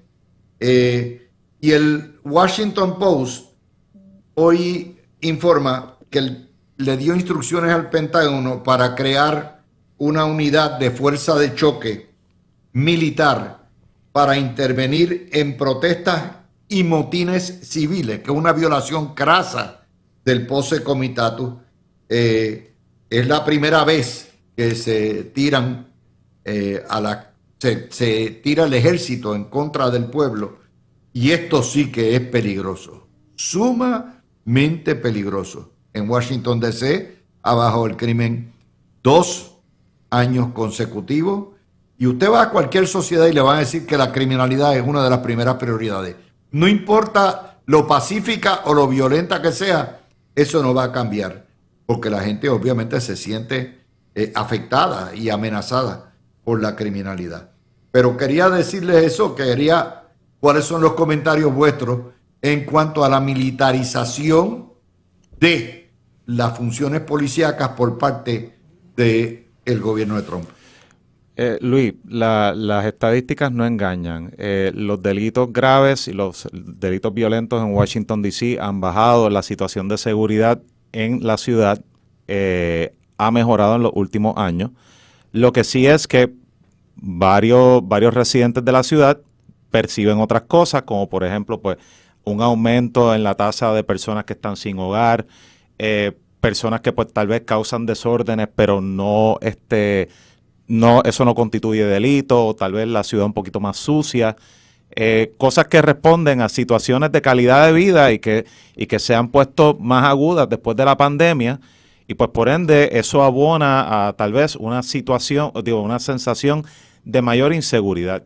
y el Washington Post hoy informa que le dio instrucciones al Pentágono para crear una unidad de fuerza de choque militar para intervenir en protestas y motines civiles, que es una violación crasa del Posse Comitatus. Es la primera vez que se tiran se tira el ejército en contra del pueblo, y esto sí que es peligroso, sumamente peligroso. En Washington D.C. ha bajado el crimen 2 años consecutivos, y usted va a cualquier sociedad y le van a decir que la criminalidad es una de las primeras prioridades. No importa lo pacífica o lo violenta que sea, eso no va a cambiar, porque la gente obviamente se siente afectada y amenazada por la criminalidad. Pero quería decirles eso, cuáles son los comentarios vuestros en cuanto a la militarización de las funciones policíacas por parte del gobierno de Trump. Luis, las estadísticas no engañan. Los delitos graves y los delitos violentos en Washington, D.C. han bajado. La situación de seguridad en la ciudad ha mejorado en los últimos años. Lo que sí es que varios residentes de la ciudad perciben otras cosas, como por ejemplo pues un aumento en la tasa de personas que están sin hogar, personas que pues tal vez causan desórdenes, pero no, eso no constituye delito, o tal vez la ciudad un poquito más sucia, cosas que responden a situaciones de calidad de vida y que se han puesto más agudas después de la pandemia, y pues por ende eso abona a tal vez una sensación de mayor inseguridad.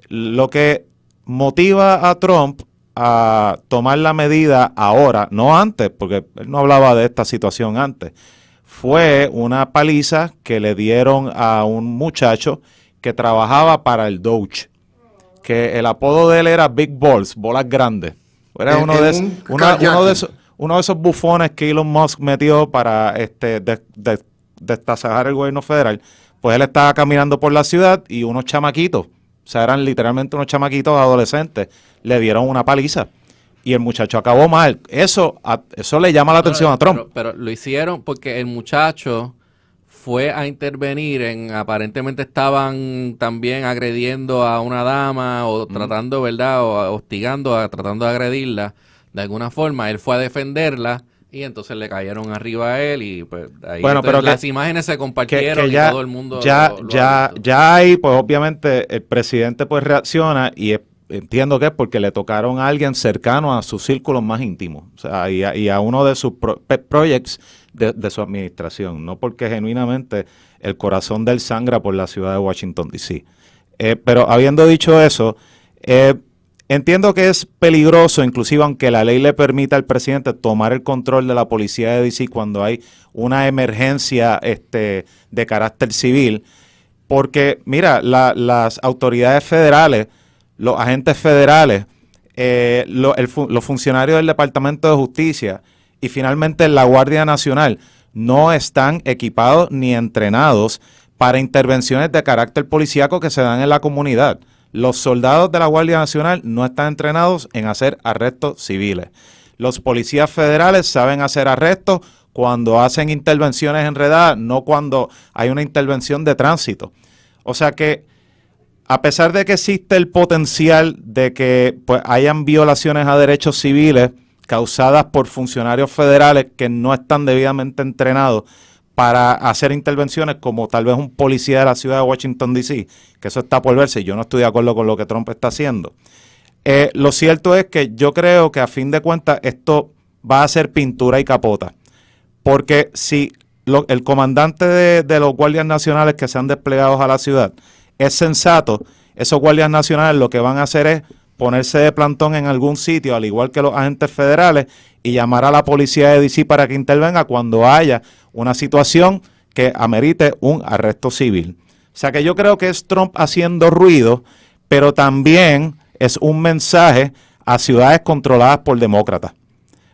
Lo que motiva a Trump a tomar la medida ahora, no antes, porque él no hablaba de esta situación antes, fue una paliza que le dieron a un muchacho que trabajaba para el Doge, que el apodo de él era Big Balls, bolas grandes. Era uno de esos bufones que Elon Musk metió para destazajar el gobierno federal. Pues él estaba caminando por la ciudad y unos chamaquitos, o sea, eran literalmente unos chamaquitos adolescentes, le dieron una paliza. Y el muchacho acabó mal. Eso le llama la atención a Trump. Pero lo hicieron porque el muchacho fue a intervenir aparentemente estaban también agrediendo a una dama o tratando, ¿verdad? O hostigando, tratando de agredirla de alguna forma. Él fue a defenderla y entonces le cayeron arriba a él y pues ahí pero las imágenes se compartieron ya, y todo el mundo ya ahí pues obviamente el presidente pues reacciona y entiendo que es porque le tocaron a alguien cercano a sus círculos más íntimos, o sea, y a uno de sus projects de su administración, no porque genuinamente el corazón de él sangra por la ciudad de Washington, D.C. Pero habiendo dicho eso, entiendo que es peligroso, inclusive aunque la ley le permita al presidente tomar el control de la policía de D.C. cuando hay una emergencia de carácter civil, porque mira, las autoridades federales, los agentes federales, los funcionarios del Departamento de Justicia y finalmente la Guardia Nacional no están equipados ni entrenados para intervenciones de carácter policíaco que se dan en la comunidad. Los soldados de la Guardia Nacional no están entrenados en hacer arrestos civiles. Los policías federales saben hacer arrestos cuando hacen intervenciones enredadas, no cuando hay una intervención de tránsito. O sea que a pesar de que existe el potencial de que pues, hayan violaciones a derechos civiles causadas por funcionarios federales que no están debidamente entrenados para hacer intervenciones como tal vez un policía de la ciudad de Washington, D.C., que eso está por verse y yo no estoy de acuerdo con lo que Trump está haciendo. Lo cierto es que yo creo que a fin de cuentas esto va a ser pintura y capota, porque si el comandante de los guardias nacionales que se han desplegado a la ciudad es sensato, esos guardias nacionales lo que van a hacer es ponerse de plantón en algún sitio, al igual que los agentes federales, y llamar a la policía de D.C. para que intervenga cuando haya una situación que amerite un arresto civil. O sea que yo creo que es Trump haciendo ruido, pero también es un mensaje a ciudades controladas por demócratas.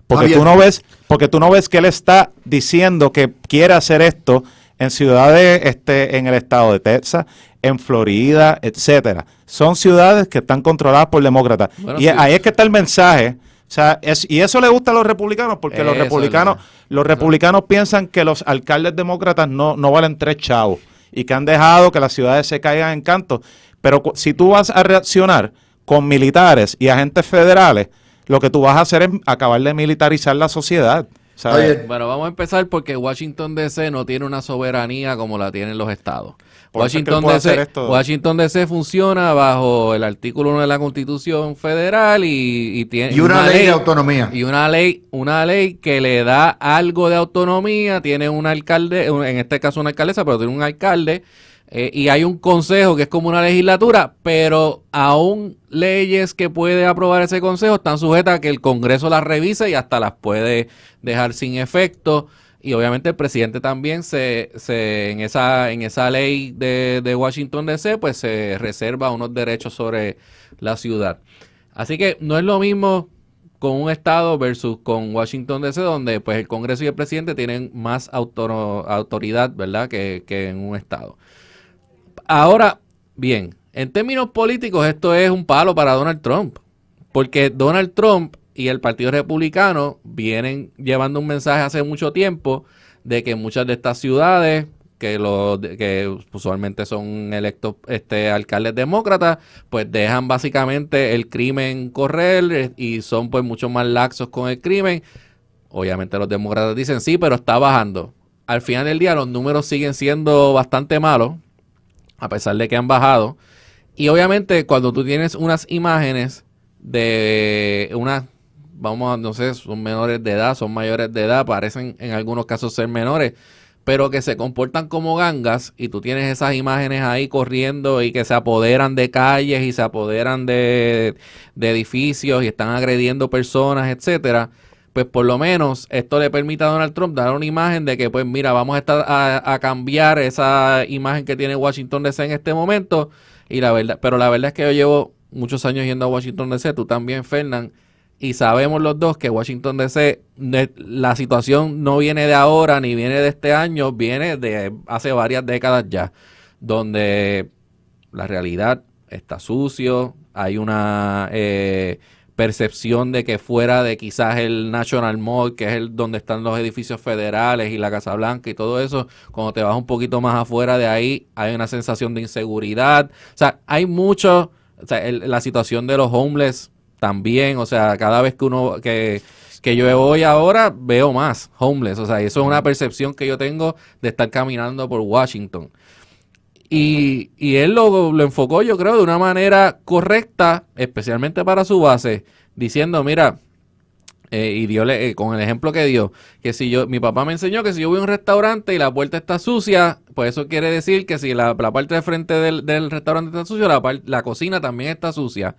Porque tú no ves que él está diciendo que quiere hacer esto en ciudades en el estado de Texas, en Florida, etcétera. Son ciudades que están controladas por demócratas. Bueno, y sí, ahí es que está el mensaje. O sea, y eso le gusta a los republicanos, porque los republicanos piensan que los alcaldes demócratas no valen 3 chavos y que han dejado que las ciudades se caigan en canto. Pero si tú vas a reaccionar con militares y agentes federales, lo que tú vas a hacer es acabar de militarizar la sociedad. ¿Sabes? Bueno, vamos a empezar porque Washington D.C. no tiene una soberanía como la tienen los estados. Washington D.C. funciona bajo el artículo 1 de la Constitución Federal y tiene y una ley de autonomía. Y una ley que le da algo de autonomía, tiene un alcalde, en este caso una alcaldesa, pero tiene un alcalde, y hay un consejo que es como una legislatura, pero aún leyes que puede aprobar ese consejo están sujetas a que el Congreso las revise y hasta las puede dejar sin efecto. Y obviamente el presidente también en esa ley de Washington D.C. pues se reserva unos derechos sobre la ciudad. Así que no es lo mismo con un estado versus con Washington D.C., donde pues el Congreso y el presidente tienen más autoridad, ¿verdad?, que en un estado. Ahora, bien, en términos políticos esto es un palo para Donald Trump, porque Donald Trump y el Partido Republicano vienen llevando un mensaje hace mucho tiempo de que muchas de estas ciudades que usualmente son electos alcaldes demócratas, pues dejan básicamente el crimen correr y son pues mucho más laxos con el crimen. Obviamente los demócratas dicen sí, pero está bajando. Al final del día los números siguen siendo bastante malos, a pesar de que han bajado. Y obviamente cuando tú tienes unas imágenes de unas, no sé, son menores de edad, son mayores de edad, parecen en algunos casos ser menores, pero que se comportan como gangas, y tú tienes esas imágenes ahí corriendo y que se apoderan de calles y se apoderan de edificios y están agrediendo personas, etcétera, pues por lo menos esto le permite a Donald Trump dar una imagen de que pues mira, vamos a cambiar esa imagen que tiene Washington D.C. en este momento. Y la verdad es que yo llevo muchos años yendo a Washington D.C., tú también, Fernán, y sabemos los dos que Washington D.C., la situación no viene de ahora ni viene de este año, viene de hace varias décadas ya, donde la realidad está sucio, hay una percepción de que fuera de quizás el National Mall, que es donde están los edificios federales y la Casa Blanca y todo eso, cuando te vas un poquito más afuera de ahí, hay una sensación de inseguridad. O sea, hay mucho, la situación de los homeless también, o sea, cada vez que yo voy ahora, veo más homeless, o sea, eso es una percepción que yo tengo de estar caminando por Washington. Y él lo enfocó, yo creo, de una manera correcta, especialmente para su base, diciendo, mira, y dio con el ejemplo que dio, que mi papá me enseñó que si yo voy a un restaurante y la puerta está sucia, pues eso quiere decir que si la parte de frente del restaurante está sucia, la cocina también está sucia.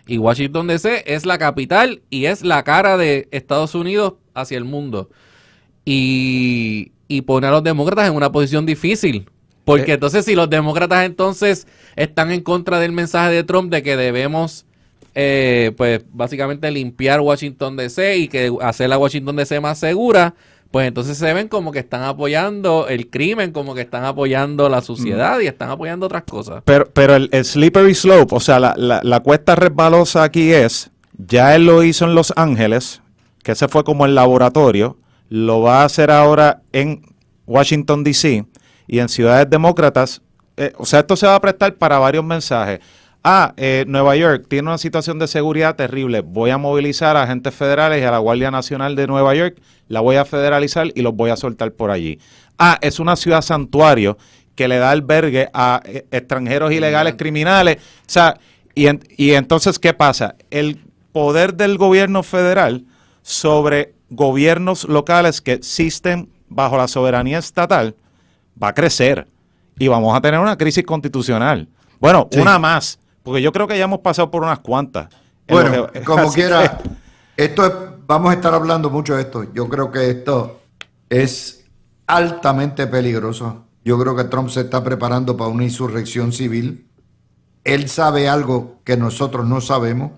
Y Washington D.C. es la capital y es la cara de Estados Unidos hacia el mundo. Y pone a los demócratas en una posición difícil. Porque entonces si los demócratas entonces están en contra del mensaje de Trump de que debemos pues básicamente limpiar Washington D.C. y que hacer la Washington D.C. más segura, pues entonces se ven como que están apoyando el crimen, como que están apoyando la suciedad y están apoyando otras cosas. Pero el slippery slope, o sea, la cuesta resbalosa aquí ya él lo hizo en Los Ángeles, que ese fue como el laboratorio, lo va a hacer ahora en Washington D.C., y en ciudades demócratas, o sea, esto se va a prestar para varios mensajes. Nueva York tiene una situación de seguridad terrible, voy a movilizar a agentes federales y a la Guardia Nacional de Nueva York, la voy a federalizar y los voy a soltar por allí. Es una ciudad santuario que le da albergue a extranjeros ilegales, criminales. O sea, y entonces, ¿qué pasa? El poder del gobierno federal sobre gobiernos locales que existen bajo la soberanía estatal va a crecer y vamos a tener una crisis constitucional. Bueno, sí. Una más, porque yo creo que ya hemos pasado por unas cuantas. Bueno, como quiera, vamos a estar hablando mucho de esto. Yo creo que esto es altamente peligroso. Yo creo que Trump se está preparando para una insurrección civil. Él sabe algo que nosotros no sabemos,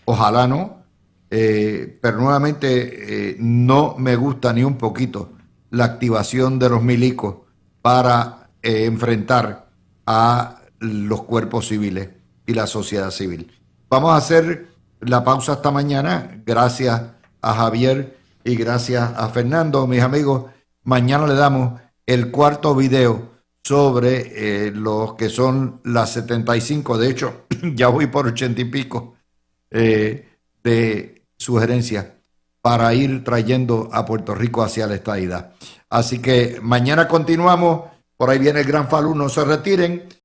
ojalá no, pero nuevamente no me gusta ni un poquito la activación de los milicos para enfrentar a los cuerpos civiles y la sociedad civil. Vamos a hacer la pausa hasta mañana. Gracias a Javier y gracias a Fernando, mis amigos. Mañana le damos el cuarto video sobre los que son las 75. De hecho, ya voy por 80 y pico de sugerencias para ir trayendo a Puerto Rico hacia la estadidad. Así que mañana continuamos. Por ahí viene el Gran Falú. No se retiren.